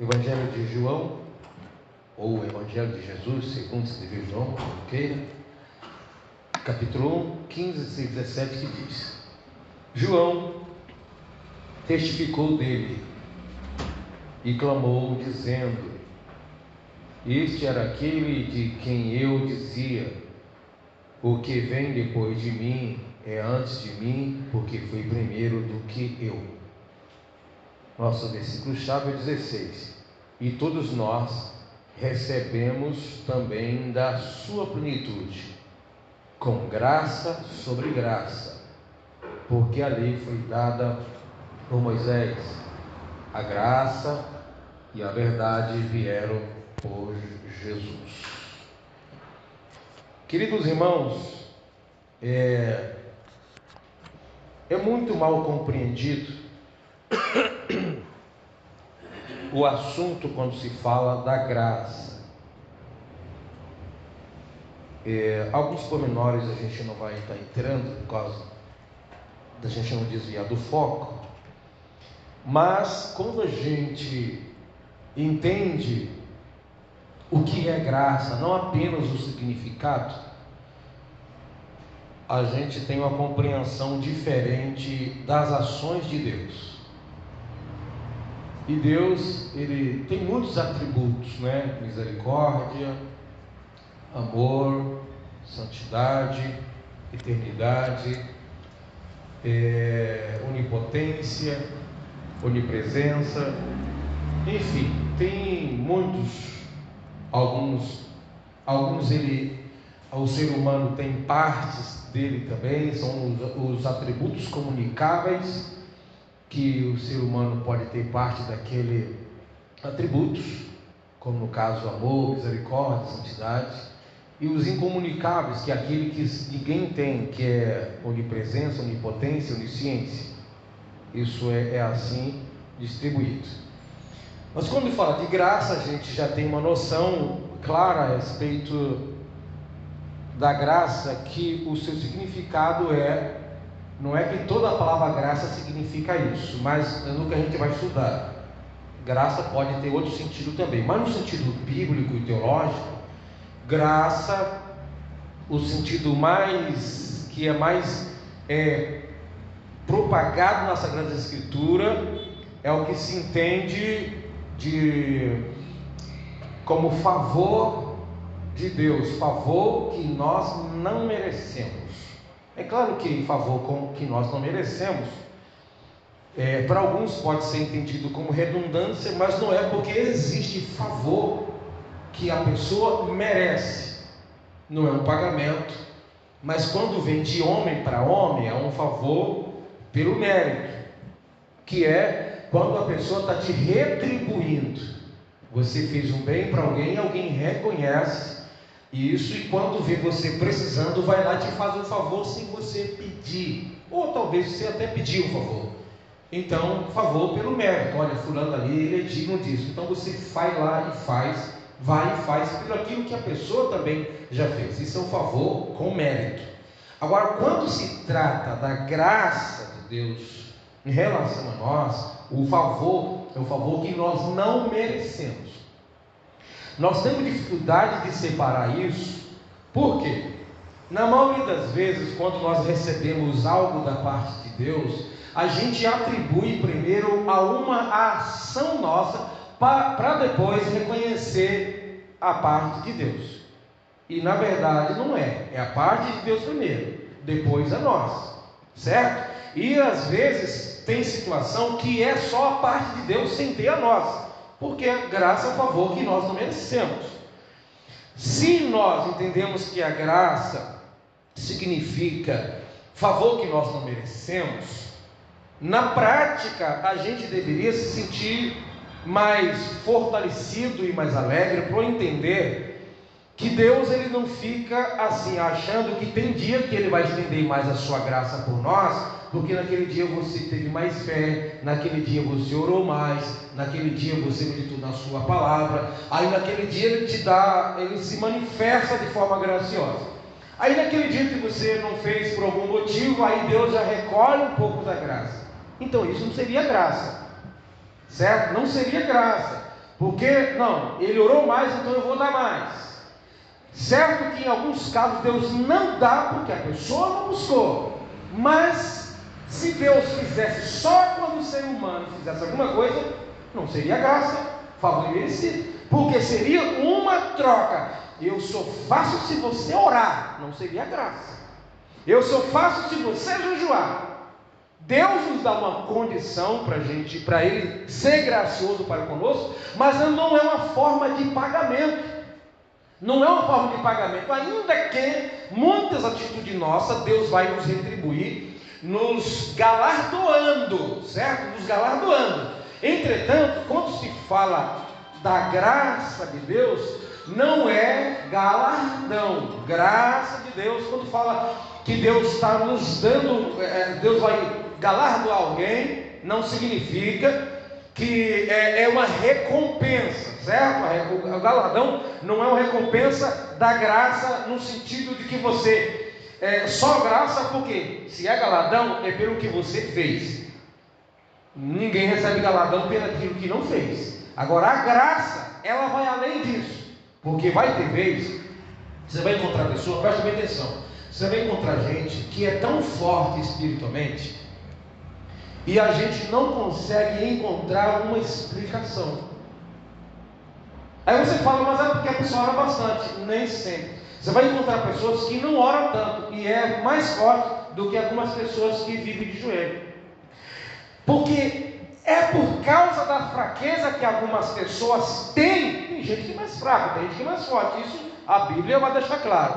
Evangelho de João, ou Evangelho de Jesus, segundo escreveu João, como queira, capítulo 1, 15 e 17, que diz: João testificou dele e clamou, dizendo: Este era aquele de quem eu dizia: o que vem depois de mim é antes de mim, porque foi primeiro do que eu. Nosso versículo-chave é 16. E todos nós recebemos também da sua plenitude, com graça sobre graça, porque a lei foi dada por Moisés, a graça e a verdade vieram por Jesus. Queridos irmãos, é muito mal compreendido o assunto quando se fala da graça. Alguns pormenores a gente não vai estar entrando por causa da gente não desviar do foco, mas quando a gente entende o que é graça, não apenas o significado, a gente tem uma compreensão diferente das ações de Deus. E Deus, Ele tem muitos atributos, né? Misericórdia, amor, santidade, eternidade, onipotência, onipresença, enfim, tem muitos. Alguns o ser humano tem partes dele também, são os atributos comunicáveis, que o ser humano pode ter parte daquele atributos, como no caso amor, misericórdia, santidade, e os incomunicáveis, que é aquele que ninguém tem, que é onipresença, onipotência, onisciência. Isso é assim distribuído. Mas quando fala de graça, a gente já tem uma noção clara a respeito da graça, que o seu significado não é que toda a palavra graça significa isso, mas é no que a gente vai estudar. Graça pode ter outro sentido também, mas no sentido bíblico e teológico, graça, o sentido que é mais propagado na Sagrada Escritura, é o que se entende como favor de Deus, favor que nós não merecemos. É claro que favor que nós não merecemos, para alguns pode ser entendido como redundância, mas não é, porque existe favor que a pessoa merece, não é um pagamento, mas quando vem de homem para homem, é um favor pelo mérito, que é quando a pessoa está te retribuindo. Você fez um bem para alguém, alguém reconhece isso, e quando vê você precisando, vai lá e te faz um favor sem você pedir, ou talvez você até pediu um favor. Então, favor pelo mérito. Olha, fulano ali, ele é digno disso. Então você vai lá e faz, vai e faz pelo aquilo que a pessoa também já fez. Isso é um favor com mérito. Agora, quando se trata da graça de Deus em relação a nós, o favor é um favor que nós não merecemos. Nós temos dificuldade de separar isso. Por quê? Na maioria das vezes, quando nós recebemos algo da parte de Deus, a gente atribui primeiro a uma ação nossa, para depois reconhecer a parte de Deus. E na verdade não é a parte de Deus primeiro, depois a nós, certo? E às vezes tem situação que é só a parte de Deus sem ter a nossa, porque a graça é um favor que nós não merecemos. Se nós entendemos que a graça significa favor que nós não merecemos, na prática a gente deveria se sentir mais fortalecido e mais alegre por entender que Deus, ele não fica assim achando que tem dia que ele vai estender mais a sua graça por nós, porque naquele dia você teve mais fé, naquele dia você orou mais, naquele dia você meditou na sua palavra, aí naquele dia ele se manifesta de forma graciosa. Aí naquele dia que você não fez por algum motivo, aí Deus já recolhe um pouco da graça. Então isso não seria graça, certo? Não seria graça, Porque, não, ele orou mais, então eu vou dar mais. Certo que em alguns casos Deus não dá porque a pessoa não buscou. Mas se Deus fizesse só quando o ser humano fizesse alguma coisa, não seria graça, favor merecido, porque seria uma troca. Eu só faço se você orar, não seria graça. Eu só faço se você jejuar. Deus nos dá uma condição para Ele ser gracioso para conosco, mas não é uma forma de pagamento. Não é uma forma de pagamento, ainda que muitas atitudes nossas, Deus vai nos retribuir, nos galardoando, certo? Nos galardoando. Entretanto, quando se fala da graça de Deus, não é galardão. Graça de Deus, quando fala que Deus está nos dando, Deus vai galardoar alguém, não significa que é uma recompensa, certo? O galardão não é uma recompensa da graça, no sentido de que você só graça, porque se é galardão, é pelo que você fez. Ninguém recebe galardão pelo aquilo que não fez. Agora a graça, ela vai além disso, porque vai ter vez, você vai encontrar pessoa, preste bem atenção, você vai encontrar gente que é tão forte espiritualmente, e a gente não consegue encontrar uma explicação. Aí você fala, mas é porque a pessoa ora bastante. Nem sempre. Você vai encontrar pessoas que não oram tanto, e é mais forte do que algumas pessoas que vivem de joelho. Porque é por causa da fraqueza que algumas pessoas têm. Tem gente que é mais fraca, tem gente que é mais forte. Isso a Bíblia vai deixar claro.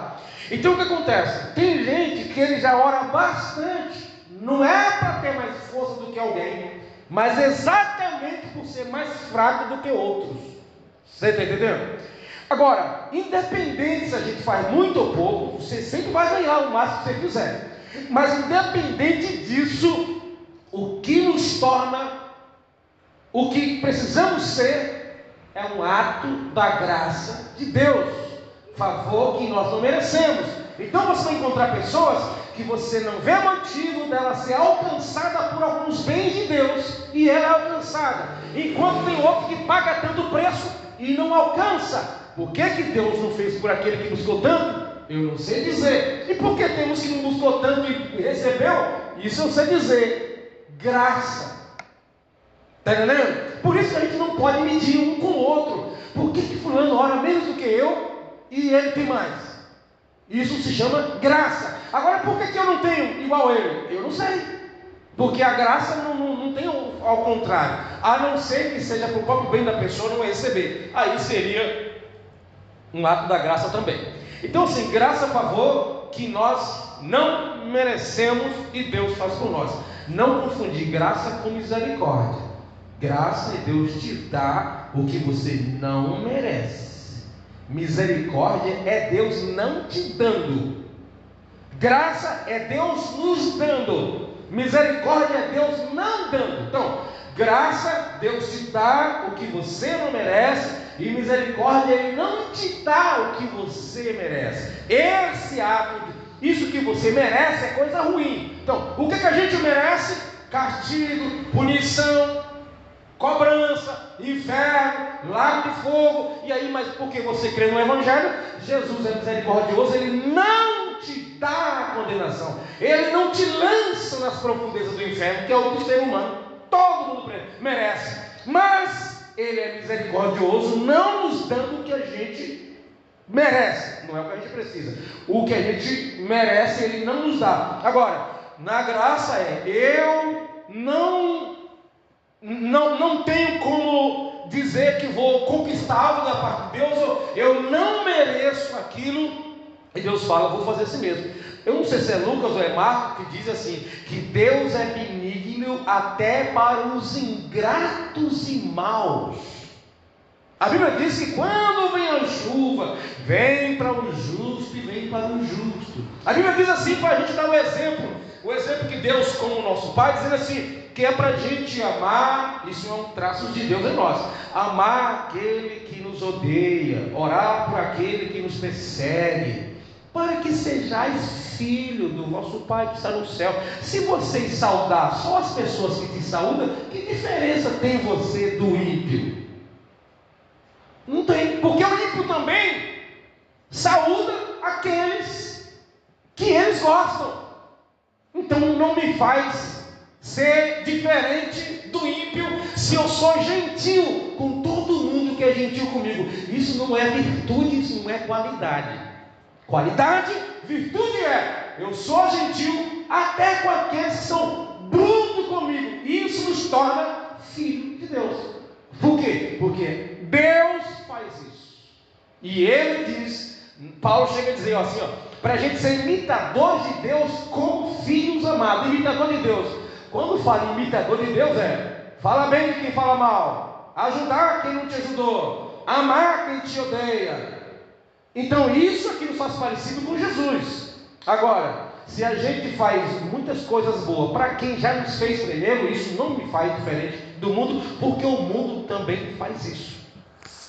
Então o que acontece? Tem gente que ele já ora bastante. Não é para ter mais força do que alguém, mas exatamente por ser mais fraco do que outros. Você está entendendo? Agora, independente se a gente faz muito ou pouco, você sempre vai ganhar o máximo que você fizer. Mas independente disso, o que nos torna, o que precisamos ser, é um ato da graça de Deus, favor que nós não merecemos. Então você vai encontrar pessoas que você não vê motivo dela ser alcançada por alguns bens de Deus, e ela é alcançada, enquanto tem outro que paga tanto preço e não alcança. Por que Deus não fez por aquele que buscou tanto? Eu não sei dizer. E por que temos que não buscou tanto e recebeu? Isso eu sei dizer. Graça. Está entendendo? Por isso que a gente não pode medir um com o outro. Por que fulano ora menos do que eu e ele tem mais? Isso se chama graça. Agora, por que eu não tenho igual a ele? Eu não sei. Porque a graça não tem ao contrário. A não ser que seja para o próprio bem da pessoa não receber. Aí seria um ato da graça também. Então, assim, graça a favor que nós não merecemos e Deus faz por nós. Não confundir graça com misericórdia. Graça é Deus te dar o que você não merece. Misericórdia é Deus não te dando. Graça é Deus nos dando. Misericórdia é Deus não dando. Então, graça, Deus te dá o que você não merece, e misericórdia, Ele não te dá o que você merece. Esse ato, isso que você merece é coisa ruim. Então, o que a gente merece? Castigo, punição, cobrança, inferno, lago de fogo. E aí, mas porque você crê no Evangelho, Jesus é misericordioso, Ele não te dá a condenação, Ele não te lança nas profundezas do inferno, que é o do ser humano. Todo mundo merece, mas Ele é misericordioso, não nos dando o que a gente merece. Não é o que a gente precisa. O que a gente merece, Ele não nos dá. Agora, na graça eu não tenho como dizer que vou conquistar algo da parte de Deus, eu não mereço aquilo, e Deus fala, vou fazer assim mesmo. Eu não sei se é Lucas ou é Marcos que diz assim, que Deus é benigno até para os ingratos e maus. A Bíblia diz que quando vem a chuva, vem para o justo e vem para o injusto. A Bíblia diz assim, para a gente dar o exemplo que Deus, como nosso Pai, dizendo assim, que é para a gente amar, isso é um traço de Deus em nós, amar aquele que nos odeia, orar por aquele que nos persegue, para que sejais filho do vosso Pai que está no céu. Se vocês saudar só as pessoas que te saúdam, que diferença tem você do ímpio? me faz ser diferente do ímpio se eu sou gentil com todo mundo que é gentil comigo? Isso não é virtude, isso não é qualidade. Qualidade, virtude é: eu sou gentil até com aqueles que são brutos comigo. Isso nos torna filho de Deus. Por quê? Porque Deus faz isso. E Ele diz, Paulo chega a dizer assim, para a gente ser imitador de Deus como filhos amados. Imitador de Deus. Quando fala imitador de Deus fala bem de quem fala mal, ajudar quem não te ajudou, amar quem te odeia. Então isso aqui nos faz parecido com Jesus. Agora, se a gente faz muitas coisas boas para quem já nos fez primeiro, isso não me faz diferente do mundo, porque o mundo também faz isso.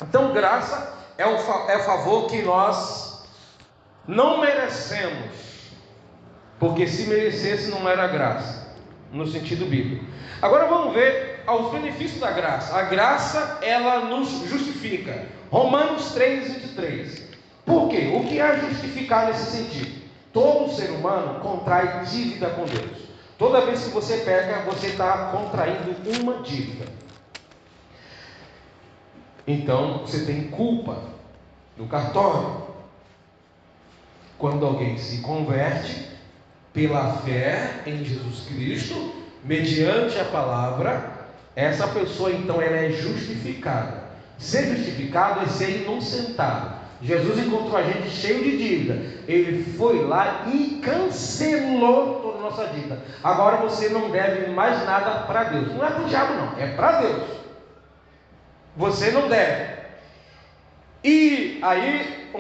Então graça é o favor que nós não merecemos, porque se merecesse não era graça, no sentido bíblico. Agora vamos ver aos benefícios da graça. A graça, ela nos justifica. Romanos 3:23. Por quê? O que é justificar nesse sentido? Todo ser humano contrai dívida com Deus. Toda vez que você peca, você está contraindo uma dívida. Então você tem culpa no cartório. Quando alguém se converte pela fé em Jesus Cristo, mediante a palavra, essa pessoa então ela é justificada. Ser justificado é ser inocentado. Jesus encontrou a gente cheio de dívida. Ele foi lá e cancelou toda a nossa dívida. Agora você não deve mais nada para Deus. Não é para o diabo não, é para Deus. Você não deve. E aí,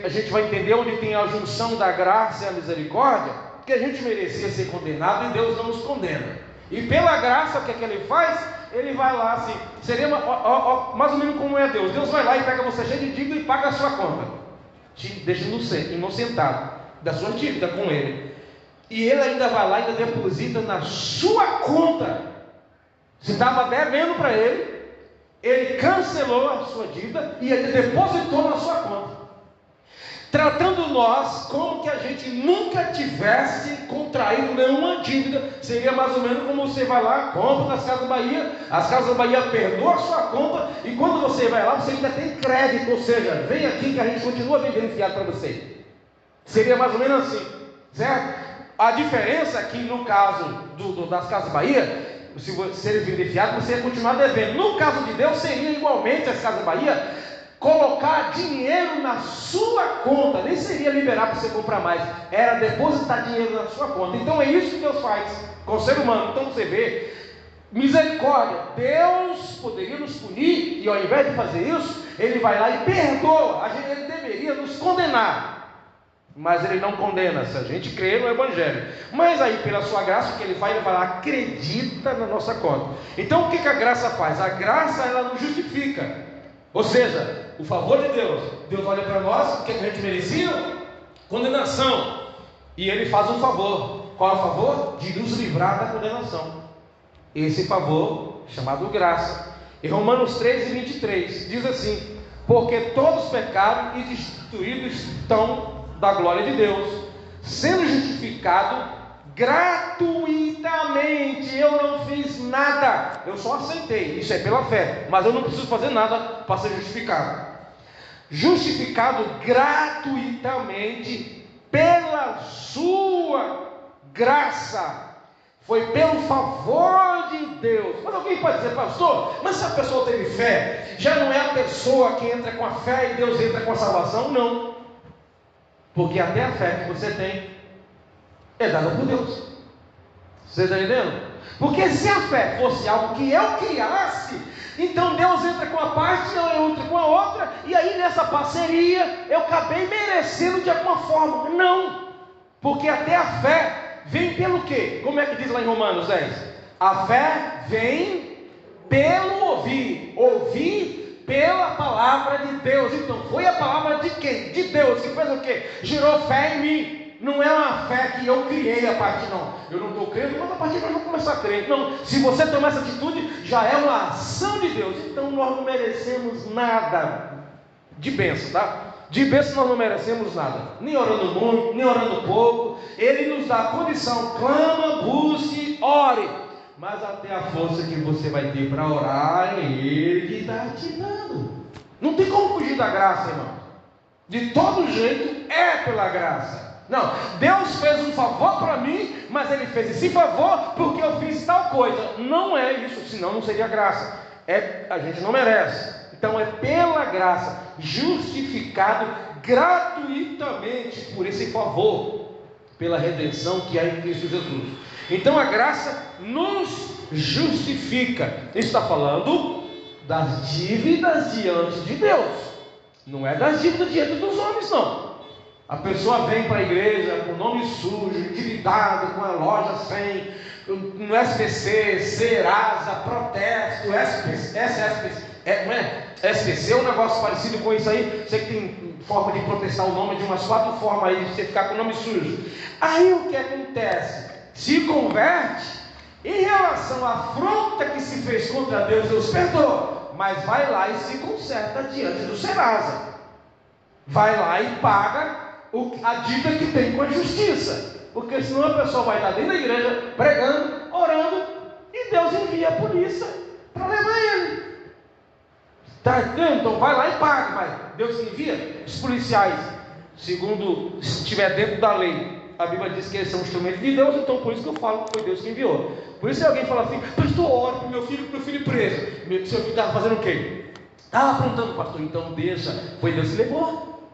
a gente vai entender onde tem a junção da graça e a misericórdia, que a gente merecia ser condenado e Deus não nos condena. E pela graça, o que é que Ele faz? Ele vai lá assim, seria mais ou menos como é Deus. Deus vai lá e pega você cheio de dívida e paga a sua conta. Te deixa inocentado da sua dívida com Ele. E Ele ainda vai lá e ainda deposita na sua conta. Você estava devendo para Ele cancelou a sua dívida e Ele depositou na sua conta, tratando nós como que a gente nunca tivesse contraído nenhuma dívida. Seria mais ou menos como você vai lá, compra nas Casas Bahia, as Casas Bahia perdoam a sua conta, e quando você vai lá, você ainda tem crédito, ou seja, vem aqui que a gente continua vendendo fiado para você. Seria mais ou menos assim, certo? A diferença é que no caso das Casas Bahia, se você vender fiado, você ia continuar devendo. No caso de Deus, seria igualmente as Casas Bahia colocar dinheiro na sua conta. Nem seria liberar para você comprar mais, era depositar dinheiro na sua conta. Então é isso que Deus faz com o ser humano. Então você vê, misericórdia. Deus poderia nos punir, e ao invés de fazer isso, Ele vai lá e perdoa. Ele deveria nos condenar, mas Ele não condena se a gente crê no Evangelho. Mas aí pela sua graça, o que Ele faz? Ele vai lá, acredita na nossa conta. Então o que a graça faz? A graça, ela nos justifica. Ou seja, o favor de Deus. Deus olha para nós, o que a gente merecia? Condenação. E Ele faz um favor. Qual é o favor? De nos livrar da condenação. Esse favor chamado graça. Em Romanos 3:23 diz assim: porque todos pecaram e destituídos estão da glória de Deus, sendo justificado gratuitamente. Eu não fiz nada, eu só aceitei. Isso é pela fé, mas eu não preciso fazer nada para ser justificado. Justificado gratuitamente pela sua graça. Foi pelo favor de Deus. Mas alguém pode dizer: pastor, mas se a pessoa teve fé, já não é a pessoa que entra com a fé e Deus entra com a salvação? Não, porque até a fé que você tem é dada por Deus. Você está entendendo? Porque se a fé fosse algo que eu criasse, então Deus entra com a parte, eu entro com a outra, e aí nessa parceria eu acabei merecendo de alguma forma. Não, porque até a fé vem pelo quê? Como é que diz lá em Romanos 10? A fé vem pelo ouvir, ouvir pela palavra de Deus. Então foi a palavra de quem? De Deus, que fez o quê? Gerou fé em mim. Não é uma fé que eu criei a partir, não. Eu não estou crendo, mas a partir de eu vou começar a crer. Não, se você tomar essa atitude, já é uma ação de Deus. Então nós não merecemos nada de bênção, tá? De bênção nós não merecemos nada, nem orando muito, nem orando pouco. Ele nos dá a condição: clama, busque, ore. Mas até a força que você vai ter para orar, Ele que está te dando. Não tem como fugir da graça, irmão. De todo jeito é pela graça. Não, Deus fez um favor para mim, mas Ele fez esse favor porque eu fiz tal coisa. Não é isso, senão não seria graça. A gente não merece. Então é pela graça, justificado gratuitamente por esse favor, pela redenção que há em Cristo Jesus. Então a graça nos justifica. Está falando das dívidas diante de Deus, não é das dívidas diante dos homens, não. A pessoa vem para a igreja com o nome sujo, endividado, com a loja sem, no SPC, Serasa, Protesto, SPC é um negócio parecido com isso aí. Você que tem forma de protestar o nome de umas 4 formas aí, de você ficar com o nome sujo. Aí o que acontece? Se converte, em relação à afronta que se fez contra Deus, Deus perdoa, mas vai lá e se conserta diante do Serasa, vai lá e paga a dívida que tem com a justiça, porque senão a pessoa vai estar dentro da igreja, pregando, orando, e Deus envia a polícia para levar ele. Tá entendendo? Então vai lá e paga, mas Deus envia os policiais, segundo, se estiver dentro da lei. A Bíblia diz que eles são instrumentos de Deus, então por isso que eu falo que foi Deus que enviou. Por isso se alguém fala assim: pastor, ora para o meu filho preso. Seu filho estava fazendo o quê? Estava aprontando, pastor. Então deixa, foi Deus que levou,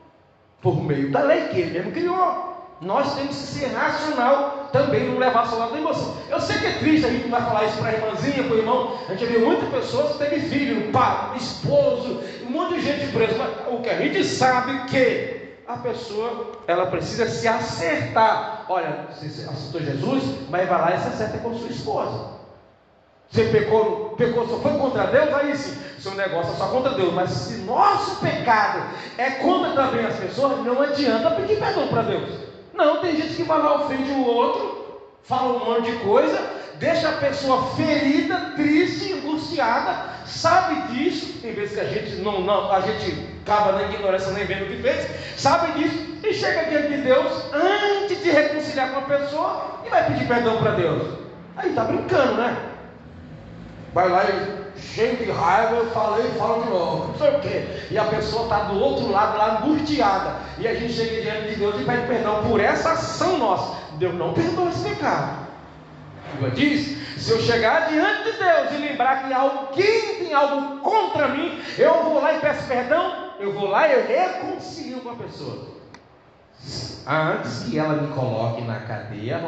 por meio da lei que Ele mesmo criou. Nós temos que ser racional também, não levar só lado da emoção. Eu sei que é triste, a gente não vai falar isso para a irmãzinha, para o irmão. A gente vê muitas pessoas que teve filho, pai, esposo, um monte de gente presa. Mas o que a gente sabe que a pessoa, ela precisa se acertar. Olha, você aceitou Jesus, mas vai lá e se acerta com sua esposa. Você pecou, só foi contra Deus, aí sim, seu negócio é só contra Deus. Mas se nosso pecado é contra também as pessoas, não adianta pedir perdão para Deus. Não, tem gente que vai lá, ofende o outro, fala um monte de coisa, deixa a pessoa ferida, triste, angustiada, sabe disso. Tem vezes que a gente a gente acaba na ignorância, nem vendo o que fez, sabe disso, e chega diante de Deus, antes de reconciliar com a pessoa, e vai pedir perdão para Deus. Aí está brincando, né? Vai lá e cheio de raiva, eu falei e falo de novo, não sei o quê. E a pessoa está do outro lado lá, angustiada, e a gente chega diante de Deus e pede perdão por essa ação nossa. Deus não perdoa esse pecado. A Bíblia diz: se eu chegar diante de Deus e lembrar que alguém tem algo contra mim, eu vou lá e peço perdão, eu vou lá e eu reconcilio com a pessoa. Antes que ela me coloque na cadeia,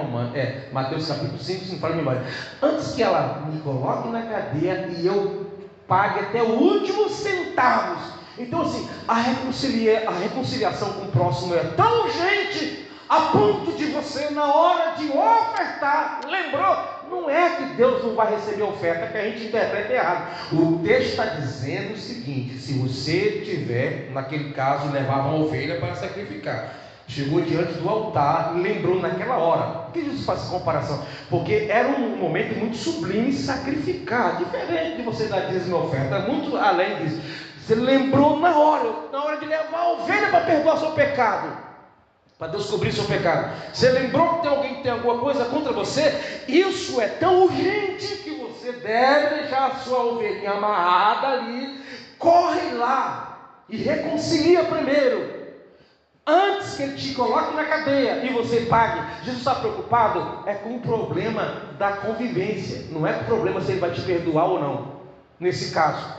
Mateus capítulo 5, se não fala memória. Antes que ela me coloque na cadeia e eu pague até o último centavo. Então assim, a reconciliação com o próximo é tão urgente, a ponto de você, na hora de ofertar, lembrou? Não é que Deus não vai receber oferta, que a gente interpreta errado. O texto está dizendo o seguinte: se você tiver, naquele caso, levar uma ovelha para sacrificar, chegou diante do altar e lembrou naquela hora. Por que Jesus faz essa comparação? Porque era um momento muito sublime sacrificar, diferente de você dar dízimo e oferta, muito além disso. Você lembrou na hora de levar a ovelha para perdoar seu pecado, para Deus cobrir seu pecado. Você lembrou que tem alguém que tem alguma coisa contra você? Isso é tão urgente que você deve deixar a sua ovelhinha amarrada ali, corre lá e reconcilia primeiro, antes que Ele te coloque na cadeia e você pague. Jesus está preocupado com o problema da convivência, não é com o problema se Ele vai te perdoar ou não, nesse caso.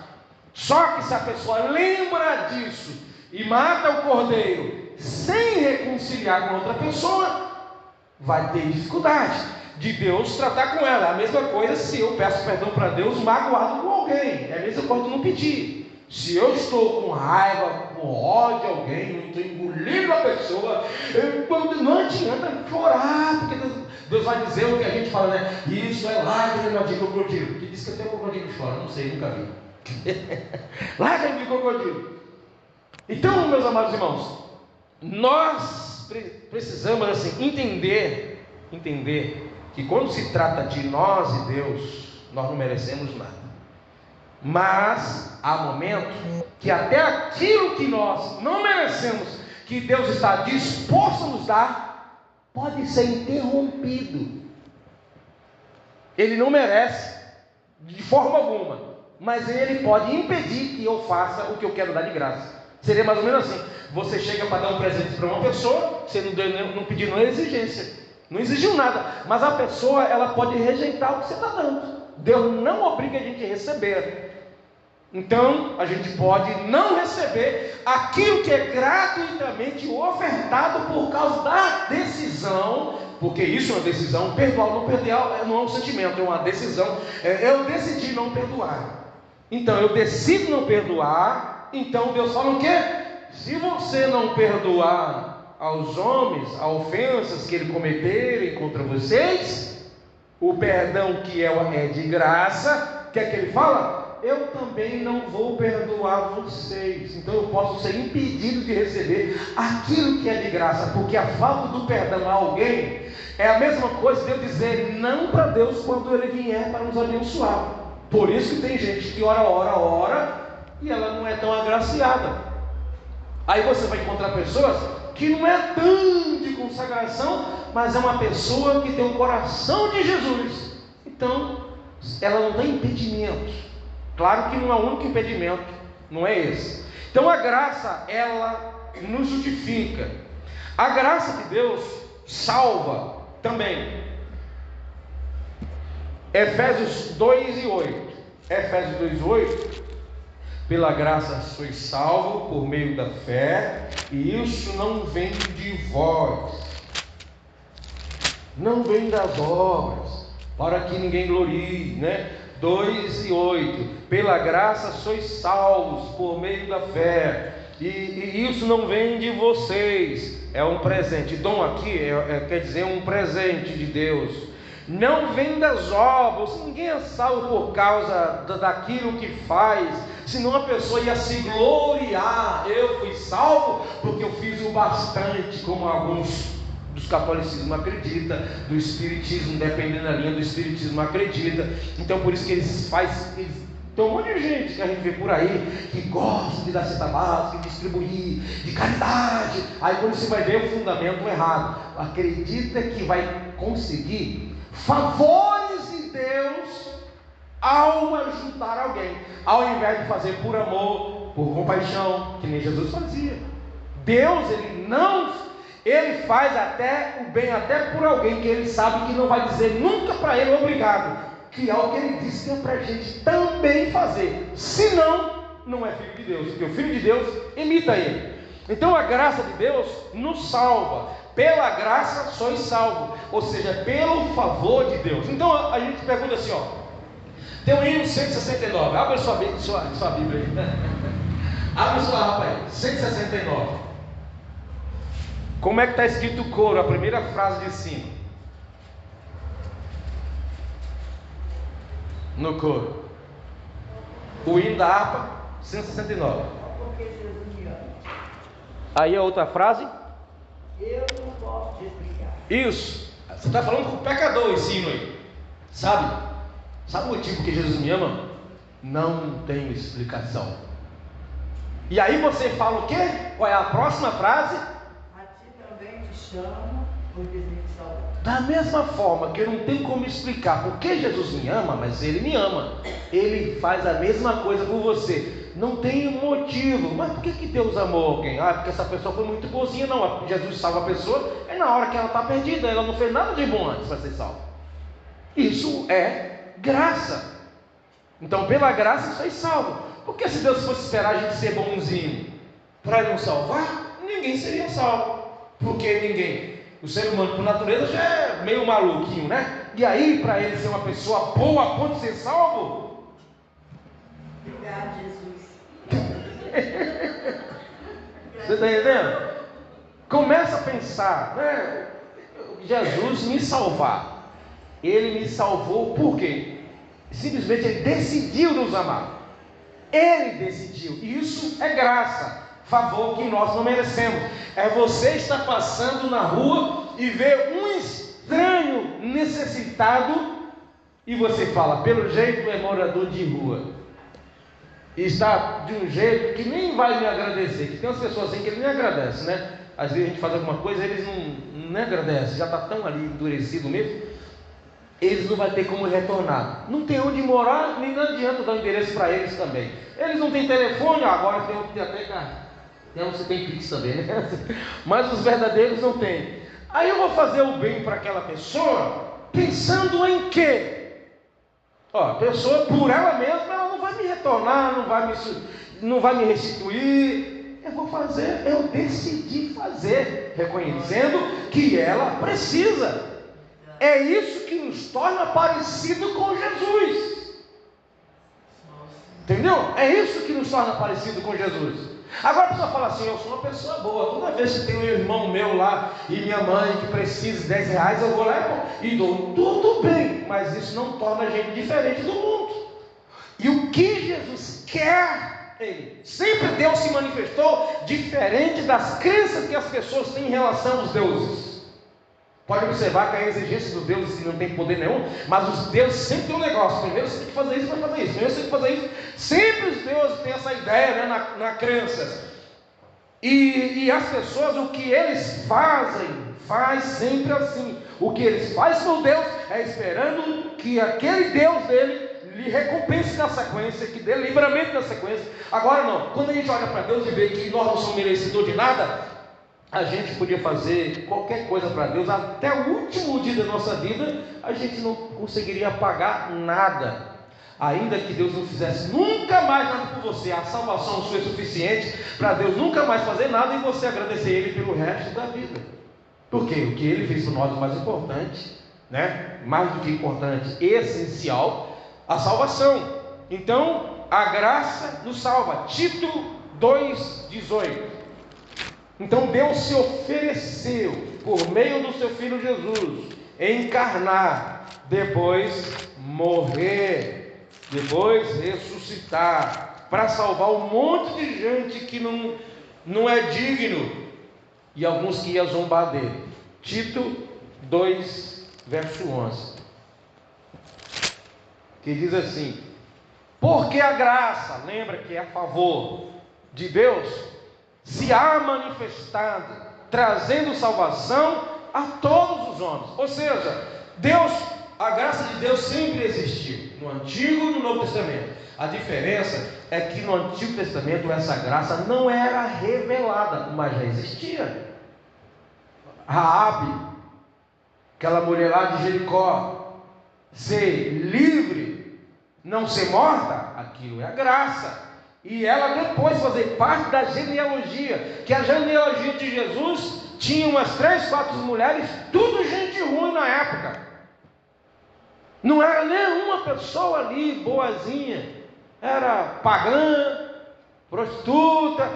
Só que se a pessoa lembra disso e mata o cordeiro sem reconciliar com outra pessoa, vai ter dificuldade de Deus tratar com ela. A mesma coisa se eu peço perdão para Deus magoado com alguém, é a mesma coisa de não pedir. Se eu estou com raiva, com ódio de alguém, não estou engolindo a pessoa, não adianta chorar, porque Deus vai dizer o que a gente fala, né? Isso é lágrima de crocodilo. Que diz que até o crocodilo chora, não sei, nunca vi. Lágrima de crocodilo. Então, meus amados irmãos, nós precisamos assim entender que quando se trata de nós e Deus, nós não merecemos nada. Mas há momentos que até aquilo que nós não merecemos, que Deus está disposto a nos dar, pode ser interrompido. Ele não merece de forma alguma, mas ele pode impedir que eu faça o que eu quero dar de graça. Seria mais ou menos assim: você chega para dar um presente para uma pessoa, você não pediu nenhuma exigência, não exigiu nada, mas a pessoa, ela pode rejeitar o que você está dando. Deus não obriga a gente a receber. Então a gente pode não receber aquilo que é gratuitamente ofertado por causa da decisão, porque isso é uma decisão. Perdoar ou não perdoar não é um sentimento, é uma decisão. Eu decidi não perdoar, então eu decido não perdoar. Então Deus fala o quê? Se você não perdoar aos homens as ofensas que eles cometerem contra vocês, o perdão que é de graça, o que é que ele fala? Eu também não vou perdoar vocês. Então eu posso ser impedido de receber aquilo que é de graça, porque a falta do perdão a alguém é a mesma coisa de eu dizer não para Deus quando Ele vier para nos abençoar. Por isso que tem gente que ora e ela não é tão agraciada. Aí você vai encontrar pessoas que não é tão de consagração, mas é uma pessoa que tem o coração de Jesus. Então ela não tem impedimento. Claro que não é o único impedimento, não é esse. Então a graça, ela nos justifica. A graça de Deus salva também. Efésios 2:8. Efésios 2:8. Pela graça sois salvos por meio da fé, e isso não vem de vós, não vem das obras, para que ninguém glorie, né? 2:8. Pela graça sois salvos por meio da fé, e isso não vem de vocês, é um presente. Dom aqui quer dizer um presente de Deus, não vem das obras. Ninguém é salvo por causa daquilo que faz, senão a pessoa ia se gloriar: eu fui salvo porque eu fiz o bastante, como alguns dos catolicismo acredita, do espiritismo, dependendo da linha do espiritismo, acredita. Então por isso que tem um monte de gente que a gente vê por aí que gosta de dar cesta básica, de distribuir, de caridade. Aí quando você vai ver o fundamento errado, acredita que vai conseguir favores de Deus ao ajudar alguém, ao invés de fazer por amor, por compaixão, que nem Jesus fazia. Deus, ele faz até o bem até por alguém que ele sabe que não vai dizer nunca para ele obrigado, que é o que ele disse que é para a gente também fazer. Senão, não é filho de Deus, porque o filho de Deus imita ele. Então a graça de Deus nos salva. Pela graça sois salvos, ou seja, pelo favor de Deus. Então a gente pergunta assim, tem o hino 169. Abre sua Bíblia aí. Abre sua rapa aí, 169. Como é que está escrito o coro, a primeira frase de cima? No coro. O hino da harpa, 169. Porque Jesus me ama. Aí a outra frase? Eu não posso te explicar. Isso. Você está falando com o pecador esse hino aí. Sabe o motivo que Jesus me ama? Não tem explicação. E aí você fala o quê? Qual é a próxima frase? A ti também te chamo, porque me salvou. Da mesma forma que eu não tenho como explicar porque Jesus me ama, mas Ele me ama. Ele faz a mesma coisa por você. Não tem motivo. Mas por que Deus amou alguém? Porque essa pessoa foi muito boazinha. Não, Jesus salva a pessoa é na hora que ela está perdida. Ela não fez nada de bom antes para ser salva. Isso é graça. Então pela graça sois salvo. Porque se Deus fosse esperar a gente ser bonzinho para Ele nos salvar, ninguém seria salvo. Porque o ser humano por natureza já é meio maluquinho, né? E aí para ele ser uma pessoa boa a ponto de ser salvo? Obrigado, Jesus. Você está entendendo? Começa a pensar, né? Jesus me salvar. Ele me salvou por quê? Simplesmente Ele decidiu nos amar. Ele decidiu. Isso é graça, favor que nós não merecemos. É você estar passando na rua e ver um estranho necessitado e você fala: pelo jeito é morador de rua. e está de um jeito que nem vai me agradecer, que tem umas pessoas assim que ele nem agradece, né? Às vezes a gente faz alguma coisa, eles não agradecem, já está tão ali endurecido mesmo, eles não vão ter como retornar, não tem onde morar, nem não adianta dar um endereço para eles também. Eles não têm telefone, agora tem até tem uns que tem Pix também, né? Mas os verdadeiros não têm. Aí eu vou fazer o bem para aquela pessoa, pensando em quê? Ó, a pessoa por ela mesma, ela não vai me retornar, não vai me restituir. Eu vou fazer, eu decidi fazer, reconhecendo que ela precisa. É isso que nos torna parecido com Jesus. Entendeu? É isso que nos torna parecido com Jesus. Agora a pessoa fala assim: eu sou uma pessoa boa. Toda vez que tem um irmão meu lá e minha mãe que precisa de 10 reais, eu vou lá e dou. Tudo bem, mas isso não torna a gente diferente do mundo. E o que Jesus quer, sempre Deus se manifestou diferente das crenças que as pessoas têm em relação aos deuses. Pode observar que a exigência dos deuses não tem poder nenhum, mas os deuses sempre têm um negócio: primeiro você tem que fazer isso, vai fazer isso, primeiro você tem que fazer isso. Sempre os deuses têm essa ideia, né, na crença. E as pessoas, o que eles fazem, faz sempre assim. O que eles fazem por Deus é esperando que aquele Deus dele lhe recompense na sequência, que dê livramento na sequência. Agora não, quando a gente olha para Deus e vê que nós não somos merecedores de nada, a gente podia fazer qualquer coisa para Deus, até o último dia da nossa vida, a gente não conseguiria pagar nada. Ainda que Deus não fizesse nunca mais nada por você, a salvação sua é suficiente para Deus nunca mais fazer nada e você agradecer Ele pelo resto da vida. Porque o que Ele fez por nós é o mais importante, né? Mais do que importante, essencial, a salvação. Então, a graça nos salva. Tito 2,18. Então Deus se ofereceu por meio do seu Filho Jesus, encarnar, depois morrer, depois ressuscitar, para salvar um monte de gente que não é digno, e alguns que iam zombar dele. Tito 2, verso 11, que diz assim: porque a graça, lembra que é a favor de Deus, se há manifestado, trazendo salvação a todos os homens. Ou seja, a graça de Deus sempre existiu, no Antigo e no Novo Testamento. A diferença é que no Antigo Testamento essa graça não era revelada, mas já existia. Raabe, aquela mulher lá de Jericó, ser livre, não ser morta, aquilo é a graça. E ela depois fazer parte da genealogia, que a genealogia de Jesus tinha umas 3, 4 mulheres, tudo gente ruim na época. Não era nenhuma pessoa ali boazinha, era pagã, prostituta.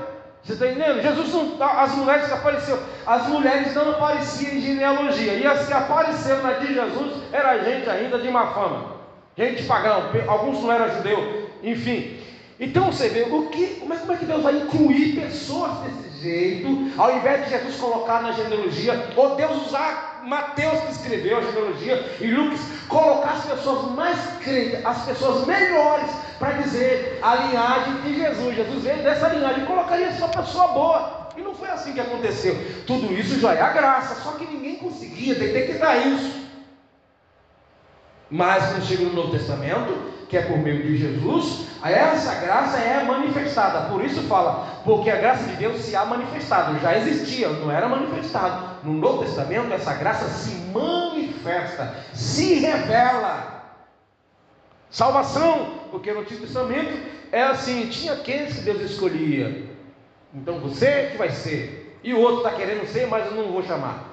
Você está entendendo? Jesus não, as mulheres que apareceram, as mulheres não apareciam em genealogia, e as que apareceram na de Jesus era gente ainda de má fama, gente pagã, alguns não eram judeus, enfim. Então você vê, como é que Deus vai incluir pessoas desse jeito, ao invés de Jesus colocar na genealogia, ou Deus usar Mateus que escreveu a genealogia, e Lucas colocar as pessoas mais crentes, as pessoas melhores, para dizer a linhagem de Jesus. Jesus veio dessa linhagem, colocaria só pessoa boa, e não foi assim que aconteceu. Tudo isso já é a graça, só que ninguém conseguia detectar isso. Mas quando chega no Novo Testamento, que é por meio de Jesus, essa graça é manifestada. Por isso fala, porque a graça de Deus se há manifestado. Já existia, não era manifestado. No Novo Testamento essa graça se manifesta, se revela. Salvação, porque no Antigo Testamento é assim, tinha aqueles que Deus escolhia. Então você que vai ser, e o outro está querendo ser, mas eu não vou chamar,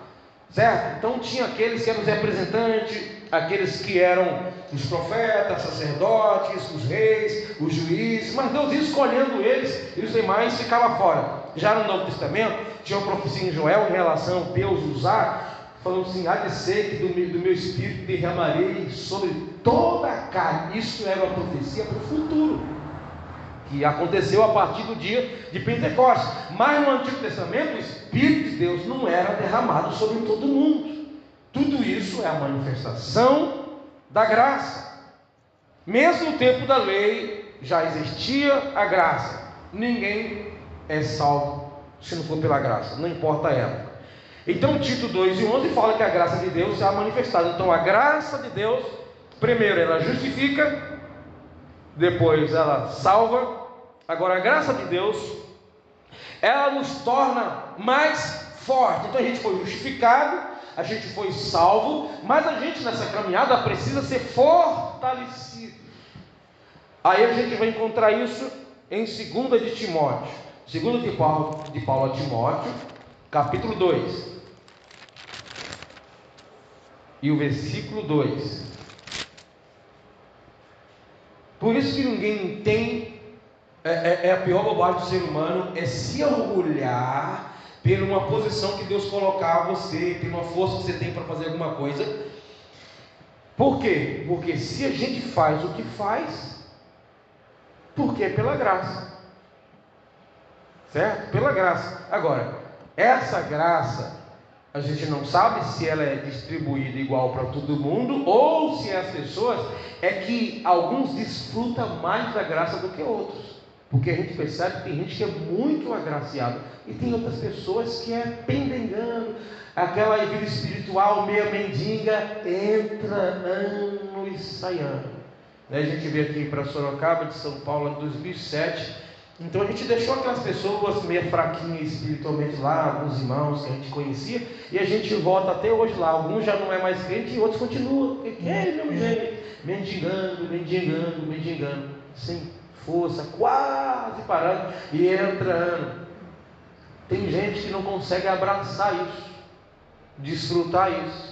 certo? Então tinha aqueles que eram os representantes, aqueles que eram os profetas, sacerdotes, os reis, os juízes, mas Deus ia escolhendo eles, e os demais ficavam fora. Já no Novo Testamento tinha uma profecia em Joel em relação a Deus usar, falando assim: há de ser que do meu espírito derramarei sobre toda a carne. Isso era uma profecia para o futuro, que aconteceu a partir do dia de Pentecostes. Mas no Antigo Testamento o Espírito de Deus não era derramado sobre todo mundo. Tudo isso é a manifestação da graça. Mesmo no tempo da lei, já existia a graça. Ninguém é salvo se não for pela graça, não importa a época. Então Tito 2:11 fala que a graça de Deus já manifestada. Então a graça de Deus, primeiro ela justifica, depois ela salva. Agora a graça de Deus, ela nos torna mais forte. Então a gente foi justificado, a gente foi salvo, mas a gente nessa caminhada precisa ser fortalecido. Aí a gente vai encontrar isso em 2 de Timóteo, 2 de Paulo a Timóteo, capítulo 2, e o versículo 2. Por isso que ninguém tem, a pior bobagem do ser humano é se orgulhar por uma posição que Deus colocar a você, por uma força que você tem para fazer alguma coisa. Por quê? Porque se a gente faz o que faz, porque é pela graça, certo? Pela graça. Agora, essa graça, a gente não sabe se ela é distribuída igual para todo mundo, ou se as pessoas, é que alguns desfrutam mais da graça do que outros, porque a gente percebe que tem gente que é muito agraciada, e tem outras pessoas que é pendengando, aquela vida espiritual meia mendiga, entra ano e sai ano. A gente veio aqui para Sorocaba de São Paulo em 2007, então a gente deixou aquelas pessoas meio fraquinhas espiritualmente lá, alguns irmãos que a gente conhecia, e a gente volta até hoje lá. Alguns já não é mais crente e outros continuam, mendigando, sem força, quase parando, e entrando. Tem gente que não consegue abraçar isso, desfrutar isso.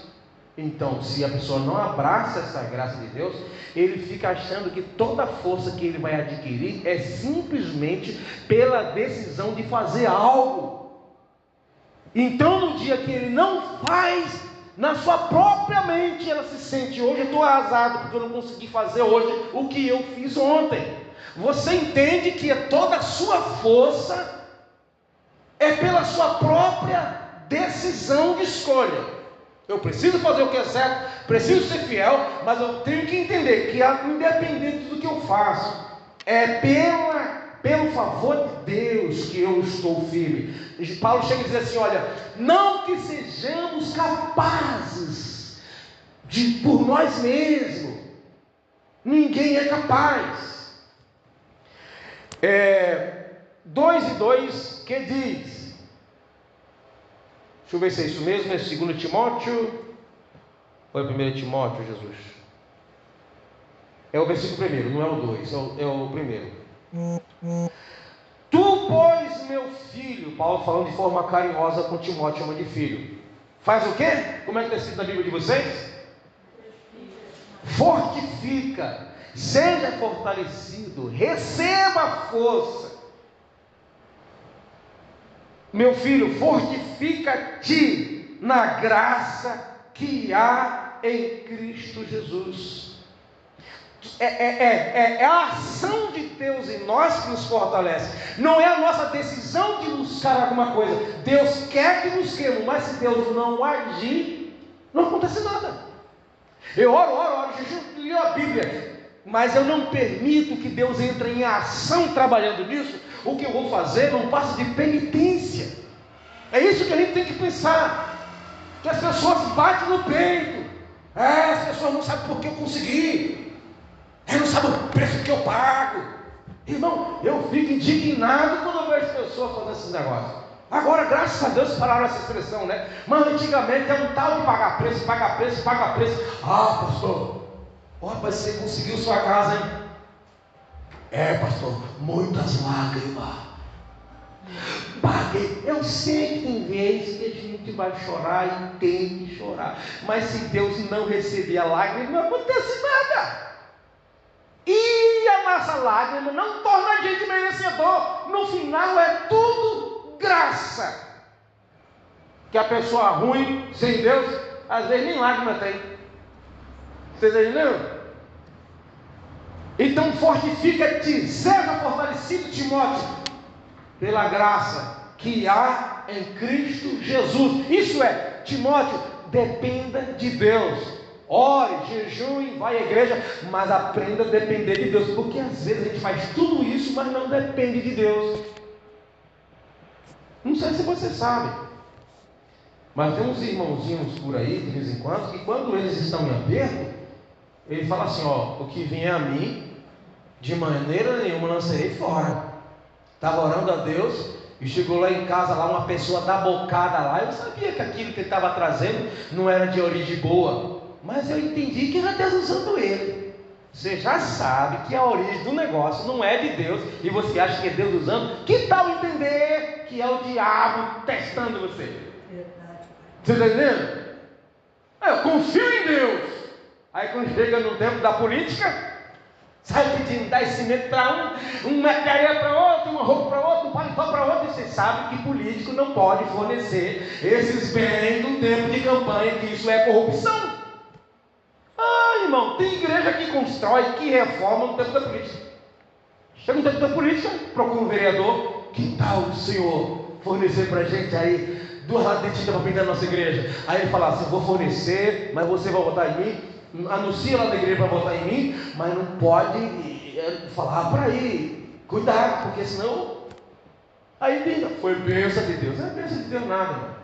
Então, se a pessoa não abraça essa graça de Deus, ele fica achando que toda a força que ele vai adquirir é simplesmente pela decisão de fazer algo. Então, no dia que ele não faz, na sua própria mente, ela se sente: hoje eu estou arrasado porque eu não consegui fazer hoje o que eu fiz ontem. Você entende que toda a sua força é pela sua própria decisão de escolha. Eu preciso fazer o que é certo, preciso ser fiel, mas eu tenho que entender que, independente do que eu faço, é pelo favor de Deus que eu estou firme. Paulo chega a dizer assim: olha, não que sejamos capazes de por nós mesmos, ninguém é capaz. 2:2 que diz, deixa eu ver se é isso mesmo, é 2 Timóteo, ou é 1 Timóteo, Jesus? É o versículo primeiro, não é o 2, é o primeiro. Tu, pois, meu filho, Paulo falando de forma carinhosa com Timóteo, chama de filho. Faz o quê? Como é que está escrito na Bíblia de vocês? Fortifica, seja fortalecido, receba força. Meu filho, fortifica-te na graça que há em Cristo Jesus. É a ação de Deus em nós que nos fortalece. Não é a nossa decisão de buscar alguma coisa. Deus quer que busquemos, mas se Deus não agir, não acontece nada. Eu oro, leio a Bíblia, mas eu não permito que Deus entre em ação trabalhando nisso. O que eu vou fazer não passa de penitência. É isso que a gente tem que pensar. Que as pessoas batem no peito. As pessoas não sabem por que eu consegui. Não sabem o preço que eu pago. Irmão, eu fico indignado quando eu vejo pessoas fazendo esses negócios. Agora, graças a Deus, pararam essa expressão, né? Mas antigamente era um tal de pagar preço. Ah, pastor, rapaz, você conseguiu sua casa, hein? Pastor, muitas lágrimas. Paguei. Eu sei que tem vezes que a gente vai chorar e tem que chorar, mas se Deus não receber a lágrima, não acontece nada. E a nossa lágrima não torna a gente merecedor. No final é tudo graça. Que a pessoa ruim, sem Deus, às vezes nem lágrima tem. Vocês entendem? Então fortifica-te, seja fortalecido, Timóteo, pela graça que há em Cristo Jesus. Isso é, Timóteo, dependa de Deus. ore, jejue, vai à igreja, mas aprenda a depender de Deus, porque às vezes a gente faz tudo isso, mas não depende de Deus. Não sei se você sabe, mas tem uns irmãozinhos por aí, de vez em quando, que quando eles estão em aperto, ele fala assim: ó, o que vier a mim, de maneira nenhuma lançarei fora. Estava orando a Deus e chegou lá em casa, lá uma pessoa da bocada lá. Eu sabia que aquilo que ele estava trazendo não era de origem boa, mas eu entendi que era Deus usando ele. Você já sabe que a origem do negócio não é de Deus e você acha que é Deus usando. Que tal entender que é o diabo testando você? Verdade. Você está entendendo? Eu confio em Deus. Aí quando chega no tempo da política, sai pedindo 10 cimento para um metro de areia para outro, uma roupa para outro, um paletó para outro. E você sabe que político não pode fornecer esses bens no tempo de campanha, que isso é corrupção. Ah, irmão, tem igreja que constrói, que reforma no tempo da política. Chega no tempo da política, procura um vereador. Que tal o senhor fornecer para a gente aí 2 latas de tinta para pintar na nossa igreja? Aí ele fala assim: vou fornecer, mas você vai votar em mim. Anuncia lá na igreja para votar em mim, mas não pode falar para ir. Cuidado, porque senão. Aí foi bênção de Deus. Não é bênção de Deus nada, irmão.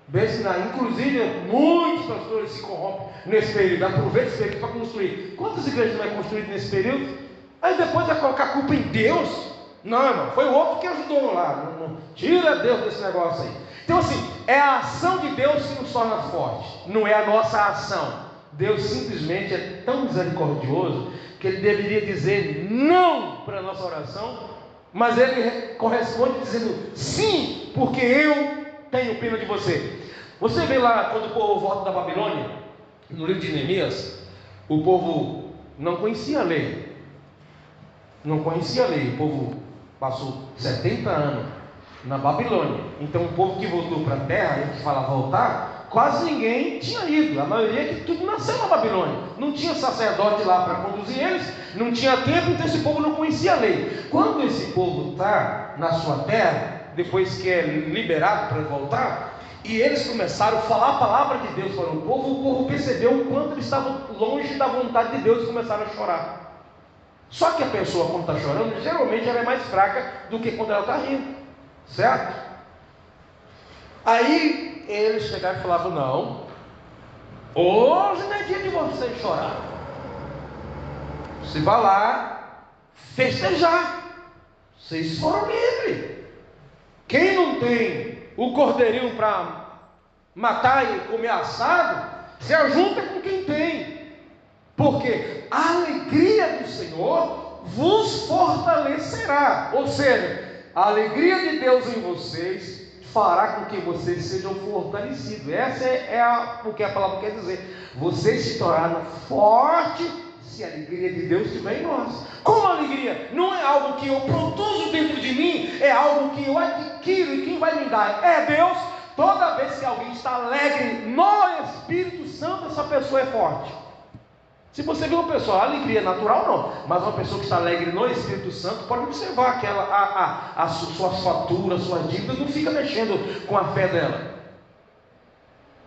Bênção nada. Inclusive, muitos pastores se corrompem nesse período. Aproveita esse período para construir. Quantas igrejas não é construído nesse período? Aí depois vai colocar a culpa em Deus. Não, irmão, foi o outro que ajudou lá. Não, tira Deus desse negócio aí. Então assim, é a ação de Deus que nos torna fortes, não é a nossa ação. Deus simplesmente é tão misericordioso que Ele deveria dizer não para a nossa oração, mas Ele corresponde dizendo sim, porque eu tenho pena de você. Você vê lá quando o povo volta da Babilônia, no livro de Neemias, o povo não conhecia a lei. Não conhecia a lei. O povo passou 70 anos na Babilônia. Então o povo que voltou para a terra, a gente fala voltar, quase ninguém tinha ido. A maioria que tudo nasceu na Babilônia. Não tinha sacerdote lá para conduzir eles, não tinha tempo, então esse povo não conhecia a lei. Quando esse povo está na sua terra, depois que é liberado para voltar, e eles começaram a falar a palavra de Deus para o povo percebeu o quanto eles estavam longe da vontade de Deus e começaram a chorar. Só que a pessoa, quando está chorando, geralmente ela é mais fraca do que quando ela está rindo, certo? Aí eles chegaram e falavam: não, hoje não é dia de você chorar. Você vai lá festejar. Vocês foram livres. Quem não tem o cordeirinho para matar e comer assado, se ajunta com quem tem. Porque a alegria do Senhor vos fortalecerá. Ou seja, a alegria de Deus em vocês fará com que vocês sejam fortalecidos. Essa é o que a palavra quer dizer. Vocês se tornaram fortes se a alegria de Deus estiver em nós. Como alegria? Não é algo que eu produzo dentro de mim, é algo que eu adquiro, e quem vai me dar é Deus. Toda vez que alguém está alegre no Espírito Santo, essa pessoa é forte. Se você vê uma pessoa, a alegria é natural não, mas uma pessoa que está alegre no Espírito Santo, pode observar que ela, suas faturas, suas dívidas, não fica mexendo com a fé dela.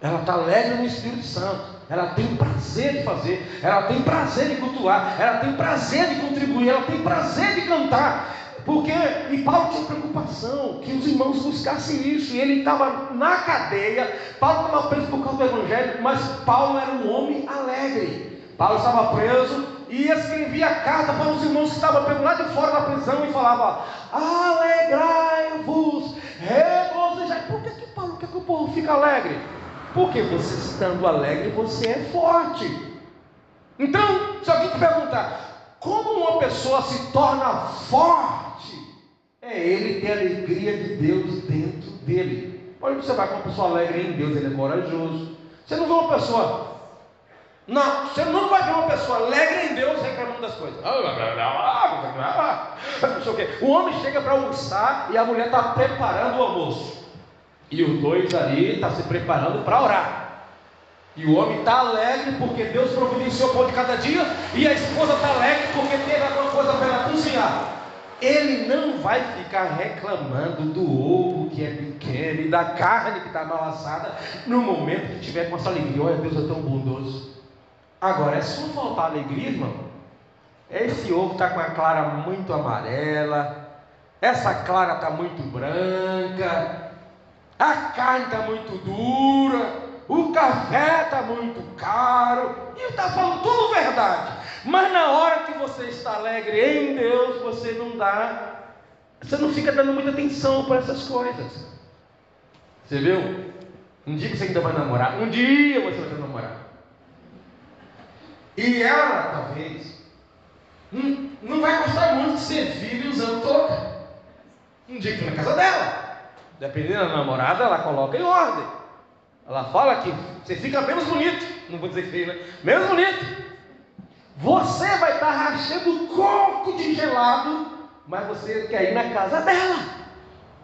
Ela está alegre no Espírito Santo, ela tem prazer de fazer, ela tem prazer de cultuar, ela tem prazer de contribuir, ela tem prazer de cantar. Porque, e Paulo tinha preocupação que os irmãos buscassem isso, e ele estava na cadeia. Paulo estava preso por causa do Evangelho, mas Paulo era um homem alegre. Paulo estava preso e escrevia carta para os irmãos que estavam pelo lado de fora da prisão e falava: alegrai-vos, regozijai. Por que Paulo quer que o povo fique alegre? Porque você estando alegre, você é forte. Então, se alguém te perguntar como uma pessoa se torna forte, é ele ter a alegria de Deus dentro dele. Pode observar que uma pessoa alegre em Deus, ele é corajoso. Você não vê uma pessoa... Não, você não vai ver uma pessoa alegre em Deus reclamando das coisas. O homem chega para almoçar e a mulher está preparando o almoço. E os dois ali estão se preparando para orar. E o homem está alegre porque Deus providenciou o pão de cada dia. E a esposa está alegre porque teve alguma coisa para ela cozinhar. Ele não vai ficar reclamando do ovo que é pequeno e da carne que está mal assada no momento que tiver com essa alegria. Olha, Deus é tão bondoso. Agora, é só faltar alegria, irmão. Esse ovo está com a clara muito amarela, essa clara está muito branca, a carne está muito dura, o café está muito caro, e está falando tudo verdade. Mas na hora que você está alegre em Deus, você não fica dando muita atenção para essas coisas. Você viu? Um dia que você ainda vai namorar, um dia você vai namorar. E ela, talvez, não vai gostar muito de ser filho usando touca. Um dia que na casa dela, dependendo da namorada, ela coloca em ordem. Ela fala que você fica menos bonito, não vou dizer feio, né? Menos bonito. Você vai estar rachando coco de gelado, mas você quer ir na casa dela.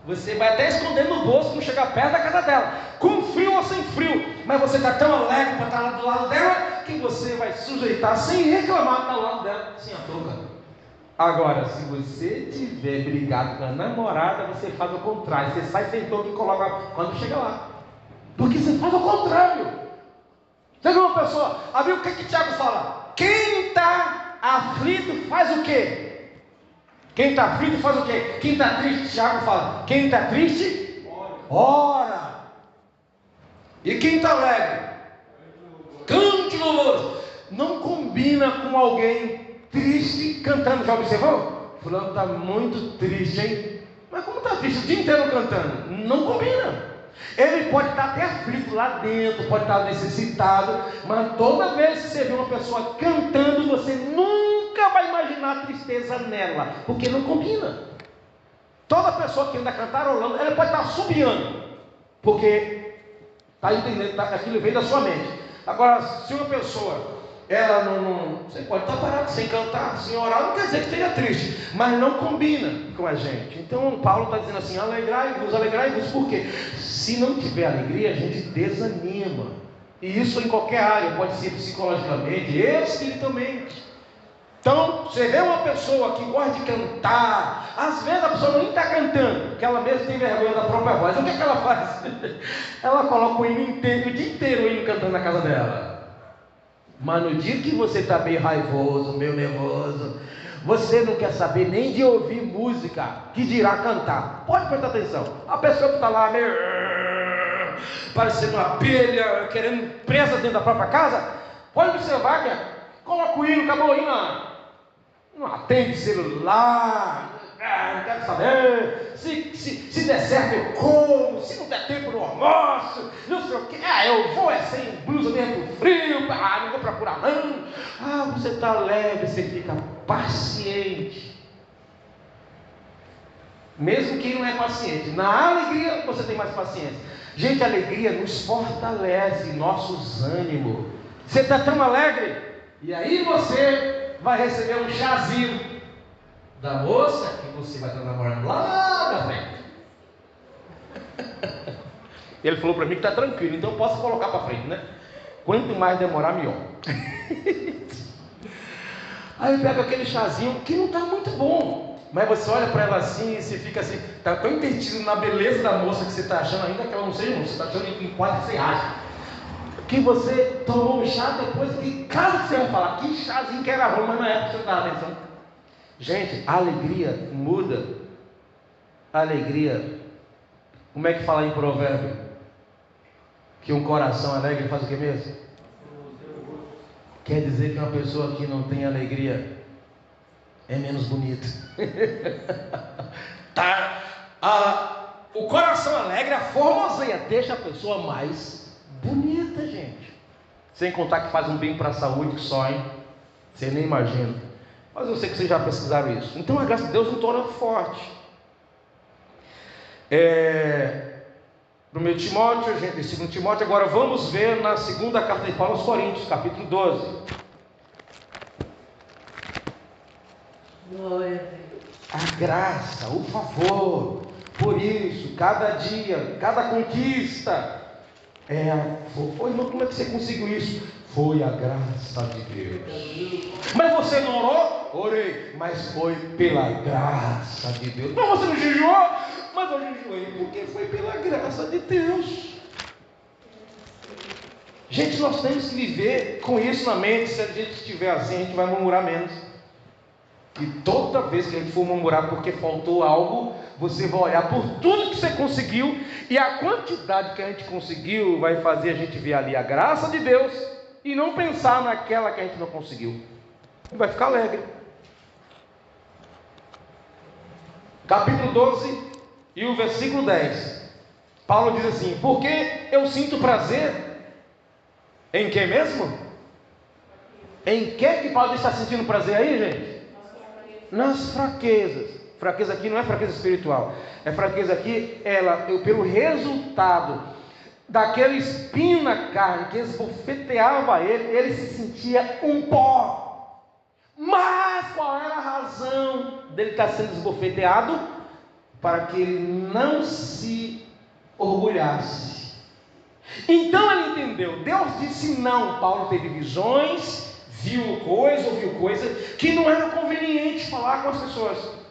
Você vai até esconder no bolso, não chegar perto da casa dela, com frio ou sem frio, mas você está tão alegre para estar lá do lado dela, que você vai sujeitar sem reclamar estar ao lado dela, sem a touca. Agora, se você tiver brigado com a namorada, você faz o contrário, você sai sem touca e coloca quando chega lá, porque você faz o contrário. Você viu uma pessoa, abriu, o que Tiago fala? Quem está aflito faz o quê? Quem está aflito faz o quê? Quem está triste, Tiago fala, quem está triste, ora. E quem está alegre, cante louvores. Não combina com alguém triste cantando. Já observou? Fulano está muito triste, hein? Mas como está triste o dia inteiro cantando? Não combina. Ele pode estar até aflito lá dentro, pode estar necessitado, mas toda vez que você vê uma pessoa cantando, você nunca vai imaginar a tristeza nela, porque não combina. Toda pessoa que anda cantarolando, ela pode estar assobiando, porque está entendendo, aquilo vem da sua mente. Agora, se uma pessoa, ela não, você pode estar parado sem cantar, sem orar, não quer dizer que esteja triste, mas não combina com a gente. Então Paulo está dizendo assim, alegrai-vos, por quê? Se não tiver alegria, a gente desanima, e isso em qualquer área, pode ser psicologicamente, espiritualmente. Então, você vê uma pessoa que gosta de cantar, às vezes a pessoa nem está cantando, porque ela mesmo tem vergonha da própria voz. O que é que ela faz? Ela coloca o hino inteiro, o dia inteiro o hino cantando na casa dela. Mas no dia que você está meio raivoso, meio nervoso, você não quer saber nem de ouvir música, que dirá cantar. Pode prestar atenção. A pessoa que está lá meio parecendo uma abelha, querendo presa dentro da própria casa, pode observar que coloca o hino, acabou o hino. Não atende celular, não quero saber, se der certo eu como, se não der tempo no almoço, não sei o que, eu vou sem blusa mesmo pro frio, não vou procurar não. Você está leve, você fica paciente, mesmo quem não é paciente. Na alegria você tem mais paciência. Gente, a alegria nos fortalece nossos ânimos. Você está tão alegre, e aí você vai receber um chazinho da moça que você vai estar namorando lá na frente. Ele falou para mim que está tranquilo, então eu posso colocar para frente, né? Quanto mais demorar, melhor. Aí eu pego aquele chazinho que não está muito bom, mas você olha para ela assim e você fica assim, está tão entretido na beleza da moça que você está achando, ainda que ela não seja moça, você está achando em quase que você acha, que você tomou um chá depois que caso você vai falar, que chazinho que era ruim, mas não é para você dar atenção. Gente, a alegria muda. A alegria, como é que fala em provérbio? Que um coração alegre faz o que mesmo? Quer dizer que uma pessoa que não tem alegria é menos bonita. O coração alegre, a formoseia, deixa a pessoa mais bonita, gente. Sem contar que faz um bem para a saúde que só, hein? Você nem imagina. Mas eu sei que vocês já pesquisaram isso. Então a graça de Deus nos torna forte. No meu Timóteo, gente, segundo Timóteo, agora vamos ver na segunda carta de Paulo aos Coríntios, capítulo 12. Glória a Deus. A graça, o favor, por isso, cada dia, cada conquista. Irmão, como é que você conseguiu isso? Foi a graça de Deus. Mas você não orou? Orei, mas foi pela graça de Deus. Mas você não jejuou? Mas eu jejuei porque foi pela graça de Deus. Gente, nós temos que viver com isso na mente. Se a gente estiver assim, a gente vai murmurar menos. E toda vez que a gente for murmurar porque faltou algo, você vai olhar por tudo que você conseguiu, e a quantidade que a gente conseguiu vai fazer a gente ver ali a graça de Deus, e não pensar naquela que a gente não conseguiu. E vai ficar alegre. Capítulo 12 e o versículo 10. Paulo diz assim: porque eu sinto prazer em que mesmo? Em que Paulo está sentindo prazer aí, gente? Nas fraquezas. Fraqueza aqui não é fraqueza espiritual, é fraqueza aqui, pelo resultado daquele espinho na carne que esbofeteava ele se sentia um pó. Mas qual era a razão dele estar sendo esbofeteado? Para que ele não se orgulhasse. Então ele entendeu. Deus disse não. Paulo teve visões, ouviu coisa que não era conveniente falar com as pessoas.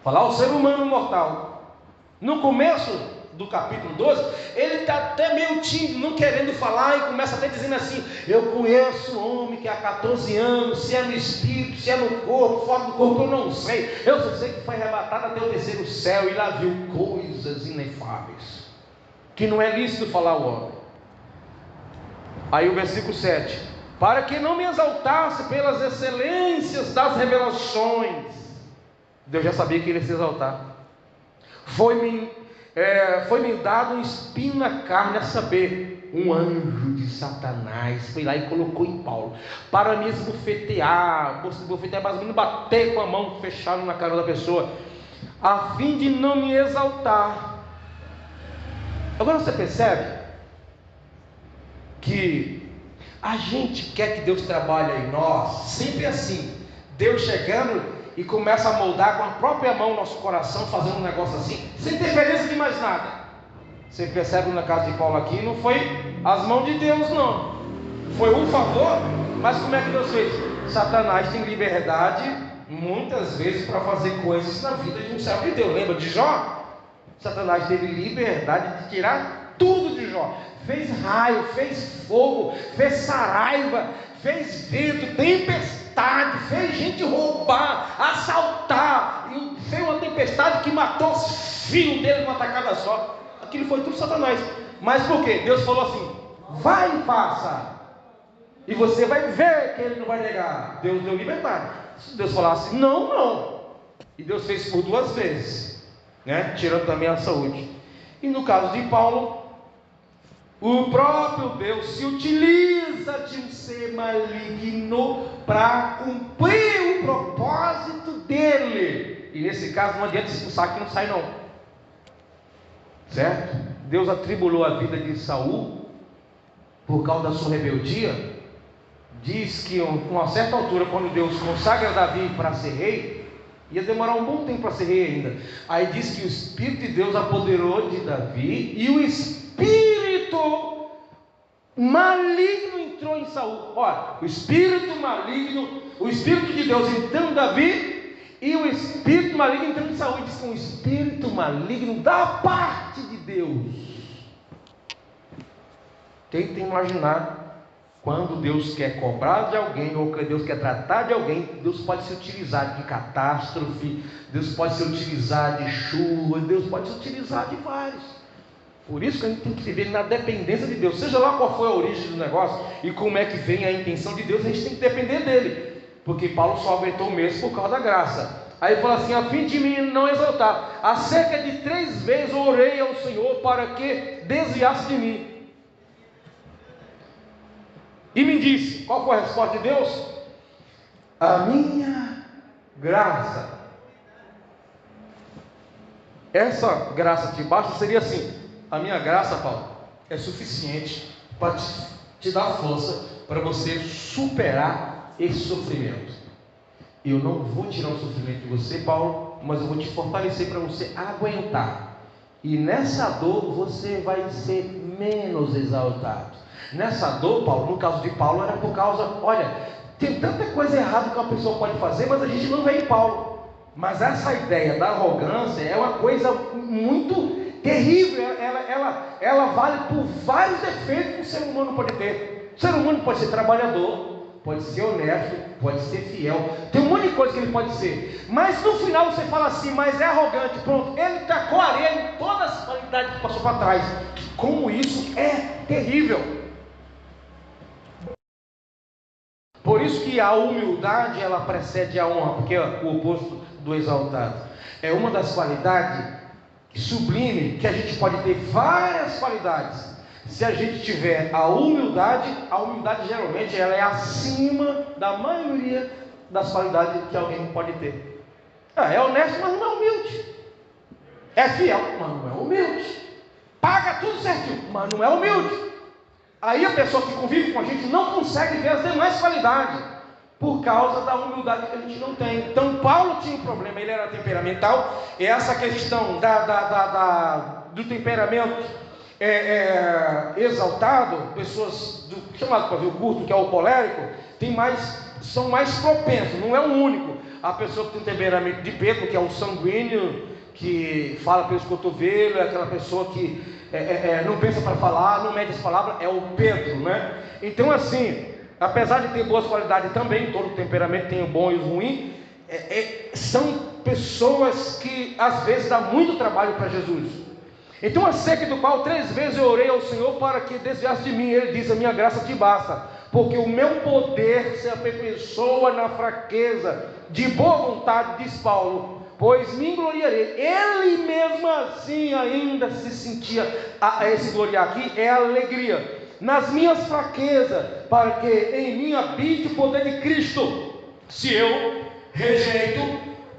Falar ao ser humano mortal. No começo do capítulo 12, ele está até meio tímido, não querendo falar, e começa até dizendo assim: eu conheço um homem que há 14 anos, se é no espírito, se é no corpo, fora do corpo, eu não sei. Eu só sei que foi arrebatado até o terceiro céu e lá viu coisas inefáveis, que não é lícito falar ao homem. Aí o versículo 7: para que não me exaltasse pelas excelências das revelações. Deus já sabia que ele ia se exaltar. Foi-me dado um espinho na carne, a saber, um anjo de Satanás foi lá e colocou em Paulo, para me esbofetear, mais ou menos bater com a mão fechada na cara da pessoa, a fim de não me exaltar. Agora você percebe que a gente quer que Deus trabalhe em nós, sempre assim, Deus chegando e começa a moldar com a própria mão o nosso coração, fazendo um negócio assim, sem interferência de mais nada. Você percebe na casa de Paulo aqui, não foi as mãos de Deus não, foi um favor. Mas como é que Deus fez? Satanás tem liberdade muitas vezes para fazer coisas na vida de um servo de Deus. Lembra de Jó? Satanás teve liberdade de tirar tudo de Jó. Fez raio, fez fogo, fez saraiva, fez vento, tempestade, fez gente roubar, assaltar, e fez uma tempestade que matou os filhos dele numa tacada só. Aquilo foi tudo Satanás. Mas por quê? Deus falou assim: vai e faça, e você vai ver que ele não vai negar. Deus deu liberdade. Se Deus falasse não, não. E Deus fez por 2 vezes, né? Tirando também a saúde. E no caso de Paulo, o próprio Deus se utiliza de um ser maligno para cumprir o propósito dele. E nesse caso não adianta expulsar que não sai não, certo? Deus atribulou a vida de Saul por causa da sua rebeldia. Diz que uma certa altura, quando Deus consagra Davi para ser rei, ia demorar um bom tempo para ser rei ainda. Aí diz que o Espírito de Deus apoderou de Davi, e o Espírito maligno entrou em Saul. Olha, o Espírito maligno, o Espírito de Deus entrando em Davi, e o Espírito maligno entrando em Saul. Diz que um Espírito maligno da parte de Deus. Tenta imaginar. Quando Deus quer cobrar de alguém, ou que Deus quer tratar de alguém, Deus pode se utilizar de catástrofe, Deus pode se utilizar de chuva, Deus pode se utilizar de vários. Por isso que a gente tem que viver na dependência de Deus. Seja lá qual for a origem do negócio e como é que vem a intenção de Deus, a gente tem que depender dele. Porque Paulo só aguentou mesmo por causa da graça. Aí ele fala assim: a fim de me não exaltar, há cerca de 3 vezes orei ao Senhor para que desviasse de mim. E me disse, qual foi a resposta de Deus? A minha graça. Essa graça de baixo seria assim: a minha graça, Paulo, é suficiente para te dar força para você superar esse sofrimento. Eu não vou tirar o sofrimento de você, Paulo, mas eu vou te fortalecer para você aguentar. E nessa dor você vai ser menos exaltado. Nessa dor, Paulo, no caso de Paulo, era por causa, olha, tem tanta coisa errada que uma pessoa pode fazer, mas a gente não vê em Paulo. Mas essa ideia da arrogância é uma coisa muito terrível, ela vale por vários defeitos que o ser humano pode ter. O ser humano pode ser trabalhador, pode ser honesto, pode ser fiel, tem um monte de coisa que ele pode ser, mas no final você fala assim, mas é arrogante, pronto, ele tacou areia em todas as qualidades que passou para trás. Como isso é terrível. Por isso que a humildade, ela precede a honra, porque é o oposto do exaltado. É uma das qualidades sublime, que a gente pode ter várias qualidades. Se a gente tiver a humildade geralmente ela é acima da maioria das qualidades que alguém pode ter. É honesto, mas não é humilde. É fiel, mas não é humilde. Paga tudo certinho, mas não é humilde. Aí a pessoa que convive com a gente não consegue ver as demais qualidades, por causa da humildade que a gente não tem. Então Paulo tinha um problema, ele era temperamental, e essa questão do temperamento exaltado, pessoas chamado para ver o curto, que é o colérico, são mais propensos, não é o único. A pessoa que tem temperamento de Pedro, que é o sanguíneo, que fala pelos cotovelos, é aquela pessoa que não pensa para falar, não mede as palavras, é o Pedro, né? Então assim, apesar de ter boas qualidades também, todo temperamento tem o bom e o ruim, são pessoas que às vezes dá muito trabalho para Jesus. Então, acerca do qual 3 vezes eu orei ao Senhor para que desviasse de mim, ele diz, a minha graça te basta, porque o meu poder se aperfeiçoa na fraqueza. De boa vontade, diz Paulo, pois me gloriarei. Ele mesmo assim ainda se sentia, esse gloriar aqui é alegria, nas minhas fraquezas, para que em mim habite o poder de Cristo. Se eu rejeito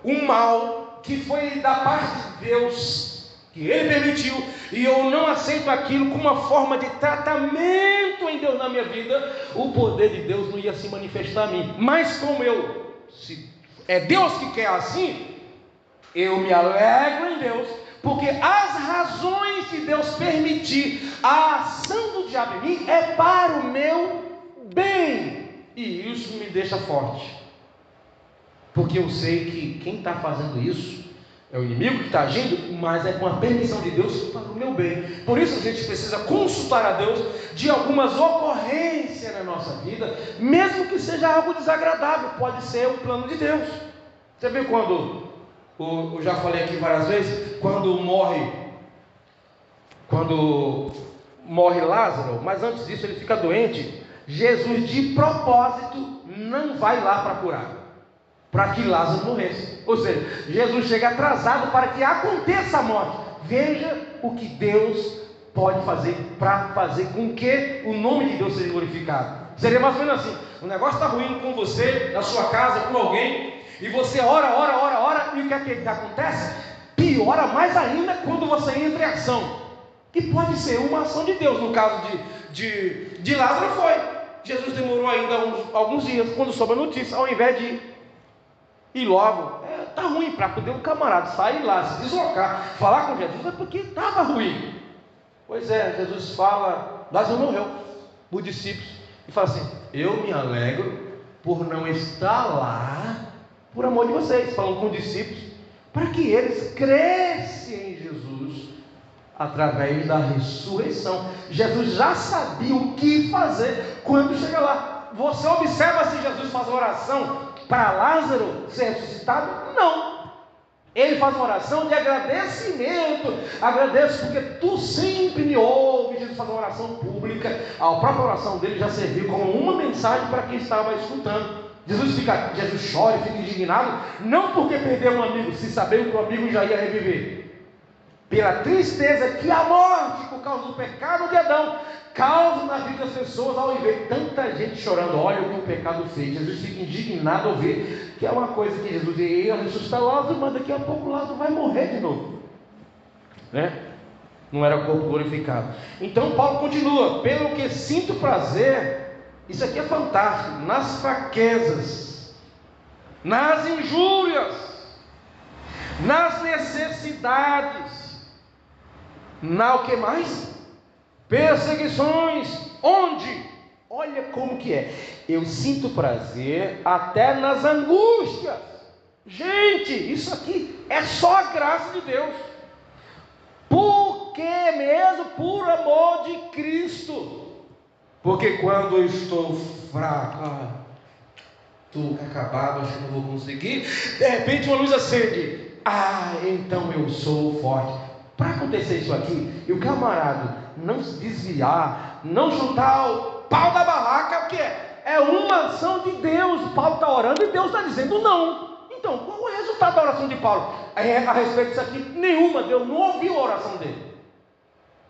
um mal que foi da parte de Deus, que Ele permitiu, e eu não aceito aquilo como uma forma de tratamento em Deus na minha vida, o poder de Deus não ia se manifestar a mim. Mas como se é Deus que quer assim, eu me alegro em Deus, porque as razões de Deus permitir a ação do diabo em mim é para o meu bem, e isso me deixa forte, porque eu sei que quem está fazendo isso é o inimigo que está agindo, mas é com a permissão de Deus para o meu bem. Por isso a gente precisa consultar a Deus de algumas ocorrências na nossa vida, mesmo que seja algo desagradável, pode ser o plano de Deus. Você viu quando, eu já falei aqui várias vezes, quando morre Lázaro, mas antes disso ele fica doente, Jesus de propósito não vai lá para curar, para que Lázaro morresse. Ou seja, Jesus chega atrasado para que aconteça a morte. Veja o que Deus pode fazer para fazer com que o nome de Deus seja glorificado. Seria mais ou menos assim: o negócio está ruim com você, na sua casa, com alguém, e você ora, e o que acontece? Piora mais ainda quando você entra em ação, que pode ser uma ação de Deus. No caso de Lázaro foi. Jesus demorou ainda alguns dias, quando soube a notícia, ao invés de e logo, está ruim, para poder um camarada sair lá, se deslocar, falar com Jesus, é porque estava ruim. Pois é, Jesus fala, Lázaro morreu, os discípulos, e fala assim: eu me alegro por não estar lá, por amor de vocês, falando com os discípulos, para que eles crescem em Jesus, através da ressurreição. Jesus já sabia o que fazer quando chega lá. Você observa se Jesus faz uma oração para Lázaro ser ressuscitado? Não. Ele faz uma oração de agradecimento. Agradeço porque tu sempre me ouves. Jesus faz uma oração pública. A própria oração dele já serviu como uma mensagem para quem estava escutando. Jesus chora e fica indignado, não porque perdeu um amigo, se saber que o amigo já ia reviver, pela tristeza que a morte, por causa do pecado de Adão, causa na vida das pessoas, ao ver tanta gente chorando. Olha o que o pecado fez. Jesus fica indignado ao ver que é uma coisa que Jesus ia ressuscitar Lázaro, mas daqui a pouco Lázaro vai morrer de novo, né? Não era corpo glorificado. Então Paulo continua: pelo que sinto prazer, isso aqui é fantástico, nas fraquezas, nas injúrias, nas necessidades, o que mais? Perseguições. Onde? Olha como que é. Eu sinto prazer até nas angústias. Gente, isso aqui é só a graça de Deus. Por mesmo por amor de Cristo. Porque quando eu estou fraco, estou acabado, acho que não vou conseguir, de repente uma luz acende, então eu sou forte. Para acontecer isso aqui, e o camarada não se desviar, não juntar o pau da barraca, o que é? É uma ação de Deus. Paulo está orando e Deus está dizendo não. Então, qual é o resultado da oração de Paulo? A respeito disso aqui, nenhuma. Deus não ouviu a oração dele.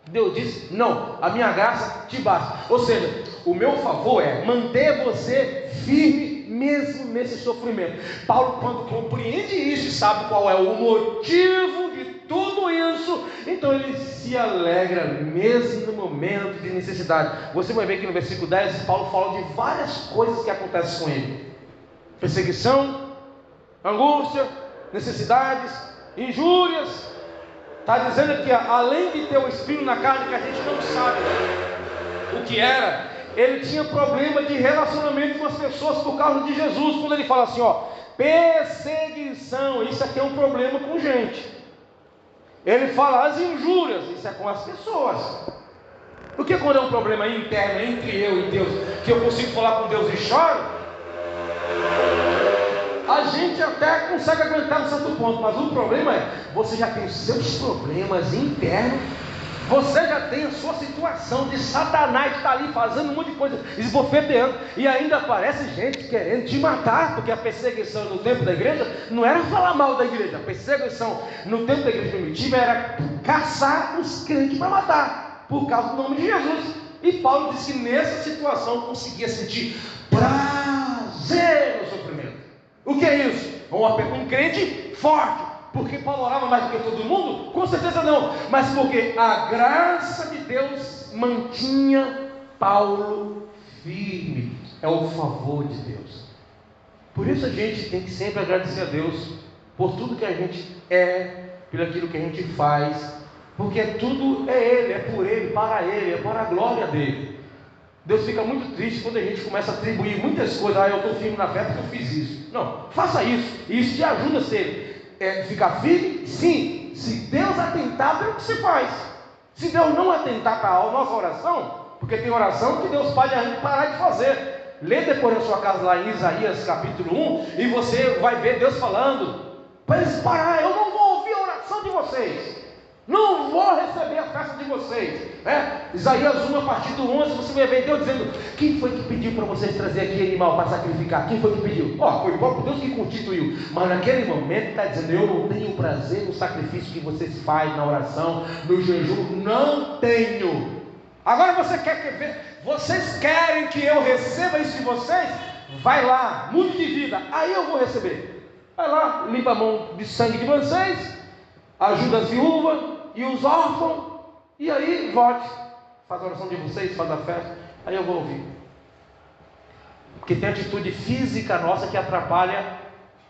Deus disse, não, a minha graça te basta. Ou seja, o meu favor é manter você firme mesmo nesse sofrimento. Paulo, quando compreende isso e sabe qual é o motivo de tudo isso, então ele se alegra mesmo no momento de necessidade. Você vai ver que no versículo 10, Paulo fala de várias coisas que acontecem com ele: perseguição, angústia, necessidades, injúrias. Está dizendo que além de ter o espinho na carne que a gente não sabe o que era, ele tinha problema de relacionamento com as pessoas por causa de Jesus. Quando ele fala assim, perseguição, isso aqui é um problema com gente. Ele fala as injúrias, isso é com as pessoas. Porque quando é um problema interno entre eu e Deus, que eu consigo falar com Deus e choro, a gente até consegue aguentar um certo ponto, mas o problema é, você já tem os seus problemas internos, você já tem a sua situação de Satanás que está ali fazendo um monte de coisa, esbofeteando, e ainda aparece gente querendo te matar, porque a perseguição no tempo da igreja não era falar mal da igreja, a perseguição no tempo da igreja primitiva era caçar os crentes para matar, por causa do nome de Jesus. E Paulo disse que nessa situação conseguia sentir prazer no sofrimento. O que é isso? Um crente forte. Porque Paulo orava mais do que todo mundo? Com certeza não. Mas porque a graça de Deus mantinha Paulo firme. É o favor de Deus. Por isso a gente tem que sempre agradecer a Deus por tudo que a gente é, por aquilo que a gente faz. Porque tudo é Ele, é por Ele, é para a glória dEle. Deus fica muito triste quando a gente começa a atribuir muitas coisas. Eu estou firme na fé porque eu fiz isso. Não, faça isso. Isso te ajuda a ficar firme. Sim, se Deus atentar pelo que você faz. Se Deus não atentar para a nossa oração, porque tem oração que Deus pode parar de fazer. Lê depois na sua casa lá em Isaías capítulo 1, e você vai ver Deus falando para eles parar. Eu não vou ouvir a oração de vocês. Não vou receber a festa de vocês. Isaías 1, a partir do 11, você vai ver Deus dizendo: quem foi que pediu para vocês trazer aqui animal para sacrificar? Quem foi que pediu? Foi o próprio Deus que constituiu. Mas naquele momento está dizendo: eu não tenho prazer no sacrifício que vocês fazem, na oração, no jejum. Não tenho. Agora você quer ver? Vocês querem que eu receba isso de vocês? Vai lá, mude de vida, aí eu vou receber. Vai lá, limpa a mão de sangue de vocês, ajuda as viúvas e os órfãos, e aí volte, faz a oração de vocês, faz a festa, aí eu vou ouvir. Porque tem atitude física nossa que atrapalha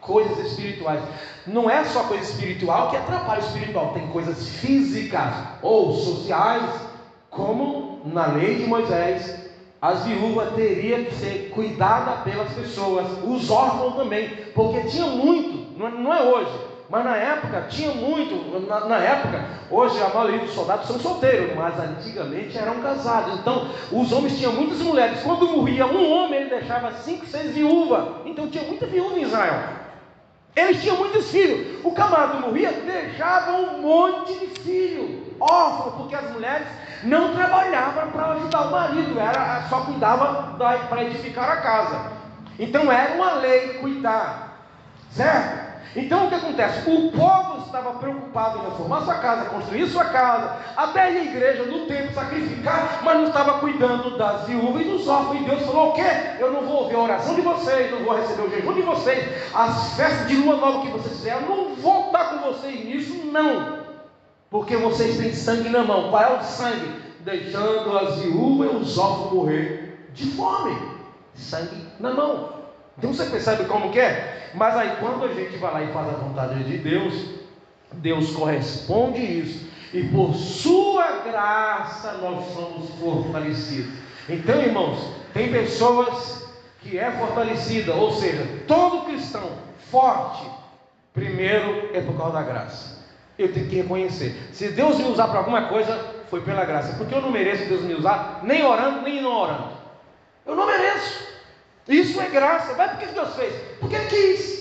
coisas espirituais. Não é só coisa espiritual que atrapalha o espiritual, tem coisas físicas ou sociais, como na lei de Moisés, as viúvas teriam que ser cuidadas pelas pessoas, os órfãos também, porque tinha muito, não é hoje, mas na época tinha muito. Na época, hoje a maioria dos soldados são solteiros, mas antigamente eram casados. Então os homens tinham muitas mulheres. Quando morria um homem, ele deixava 5, 6 viúvas. Então tinha muita viúva em Israel. Eles tinham muitos filhos. O camarada morria, deixava um monte de filho órfão, porque as mulheres não trabalhavam para ajudar o marido, só cuidava para edificar a casa. Então era uma lei cuidar, certo? Então o que acontece? O povo estava preocupado em reformar sua casa, construir sua casa, até ir à igreja no templo sacrificar, mas não estava cuidando das viúvas e dos órfãos. E Deus falou: o quê? Eu não vou ouvir a oração de vocês, não vou receber o jejum de vocês, as festas de lua nova que vocês fizeram, não vou estar com vocês nisso, não, porque vocês têm sangue na mão. Qual é o sangue? Deixando as viúvas e os órfãos morrer de fome. Sangue na mão. Então você percebe como que é? Mas aí quando a gente vai lá e faz a vontade de Deus, Deus corresponde isso, e por sua graça nós somos fortalecidos. Então, irmãos, tem pessoas que é fortalecida, ou seja, todo cristão forte, primeiro é por causa da graça. eu tenho que reconhecer. Se Deus me usar para alguma coisa, foi pela graça. Porque eu não mereço Deus me usar, nem orando, nem não orando. Eu não mereço. Isso é graça. Mas por que Deus fez? Porque Ele quis.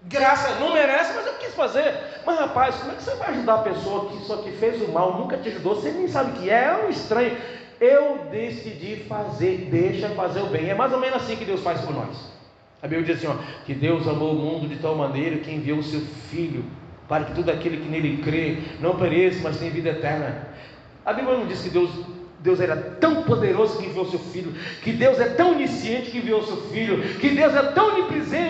Graça não merece, mas eu quis fazer. Mas rapaz, como é que você vai ajudar a pessoa que só que fez o mal, nunca te ajudou, você nem sabe o que é um estranho. Eu decidi fazer, deixa fazer o bem. É mais ou menos assim que Deus faz por nós. A Bíblia diz assim, ó, que Deus amou o mundo de tal maneira que enviou o seu Filho, para que todo aquele que nele crê não pereça, mas tenha vida eterna. A Bíblia não diz que Deus era tão poderoso que enviou o seu Filho, que Deus é tão onisciente que enviou o seu Filho, que Deus é tão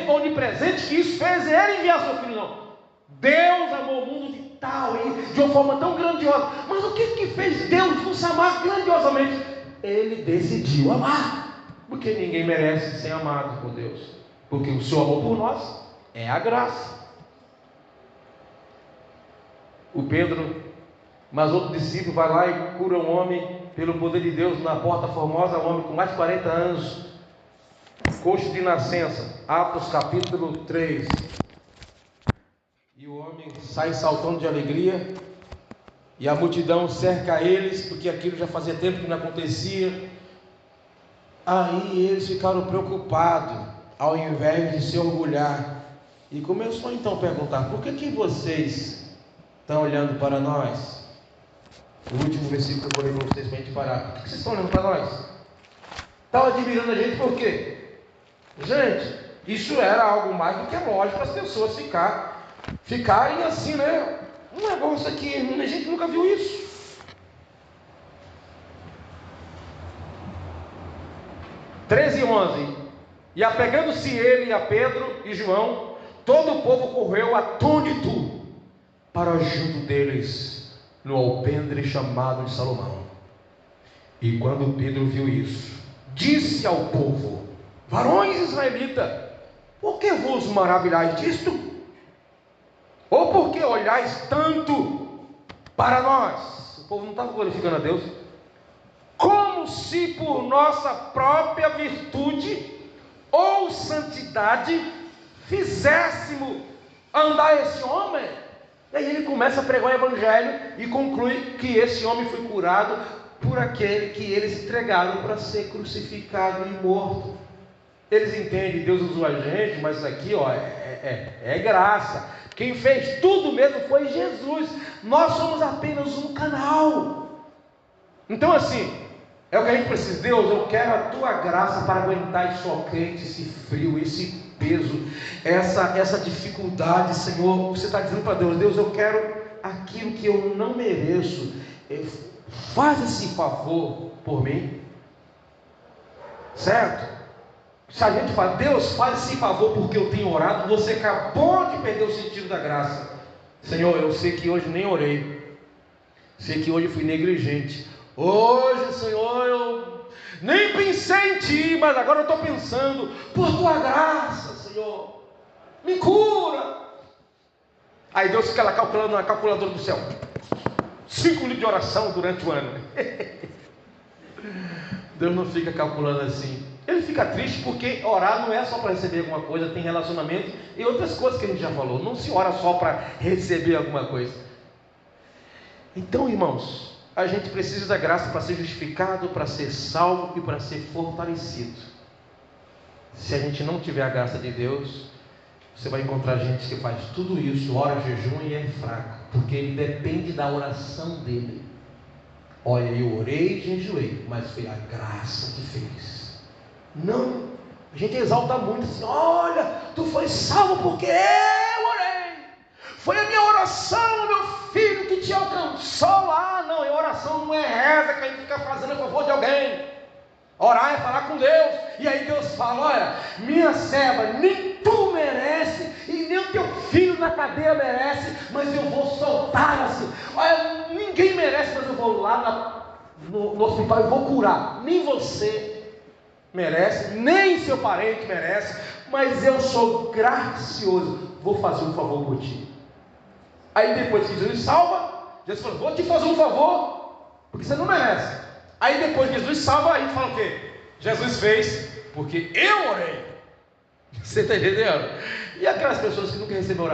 onipresente que isso fez Ele enviar o seu Filho, não. Deus amou o mundo de tal e de uma forma tão grandiosa. Mas o que fez Deus nos amar grandiosamente? Ele decidiu amar, porque ninguém merece ser amado por Deus, porque o seu amor por nós é a graça. O Pedro, mas outro discípulo vai lá e cura um homem pelo poder de Deus na Porta Formosa, um homem com mais de 40 anos, coxo de nascença. Atos capítulo 3. E o homem sai saltando de alegria, e a multidão cerca eles, porque aquilo já fazia tempo que não acontecia. Aí eles ficaram preocupados, ao invés de se orgulhar, e começou então a perguntar: por que vocês estão olhando para nós? O último versículo que eu vou ler para vocês, para a gente parar. Por que vocês estão olhando para nós? Estão admirando a gente por quê? Gente, isso era algo mais do que lógico para as pessoas ficarem assim, né? Um negócio aqui, a gente nunca viu isso. 13:11. E apegando-se ele a Pedro e João, todo o povo correu atônito para junto deles, no alpendre chamado de Salomão. E quando Pedro viu isso, disse ao povo: varões israelitas, por que vos maravilhais disto? Ou por que olhais tanto para nós? O povo não estava glorificando a Deus, como se por nossa própria virtude ou santidade fizéssemos andar esse homem. E aí ele começa a pregar o evangelho e conclui que esse homem foi curado por aquele que eles entregaram para ser crucificado e morto. Eles entendem, Deus usou a gente, mas isso aqui é graça. Quem fez tudo mesmo foi Jesus. Nós somos apenas um canal. Então assim, é o que a gente precisa. Deus, eu quero a tua graça para aguentar esse sol quente, esse frio, esse peso, essa dificuldade, Senhor. Você está dizendo para Deus: Deus, eu quero aquilo que eu não mereço. Faz esse favor por mim. Certo? Se a gente fala: Deus, faz esse favor porque eu tenho orado, você acabou de perder o sentido da graça. Senhor, eu sei que hoje nem orei, sei que hoje fui negligente. Hoje, Senhor, eu nem pensei em Ti, mas agora eu estou pensando. Por Tua graça, Senhor, me cura. Aí Deus fica lá calculando na calculadora do céu: 5 livros de oração durante o ano. Deus não fica calculando assim. Ele fica triste porque orar não é só para receber alguma coisa, tem relacionamento e outras coisas que a gente já falou. Não se ora só para receber alguma coisa. Então, irmãos, a gente precisa da graça para ser justificado, para ser salvo e para ser fortalecido. Se a gente não tiver a graça de Deus, você vai encontrar gente que faz tudo isso, ora, jejum e é fraco, porque ele depende da oração dele. Olha, eu orei e jejuei, mas foi a graça que fez. Não, a gente exalta muito assim: olha, tu foi salvo porque eu orei, foi a minha oração, meu filho, que te alcançou lá. Não, a oração não é reza que a gente fica fazendo a favor de alguém. Orar é falar com Deus. E aí Deus fala: olha, minha serva, nem tu merece, e nem o teu filho na cadeia merece, mas eu vou soltar assim. Olha, ninguém merece, mas eu vou lá no hospital e vou curar. Nem você merece, nem seu parente merece, mas eu sou gracioso, vou fazer um favor por ti. Aí depois que Jesus salva, Jesus falou: vou te fazer um favor, porque você não merece. Aí depois que Jesus salva, aí fala o quê? Jesus fez porque eu orei. Você está entendendo? E aquelas pessoas que nunca receberam oração?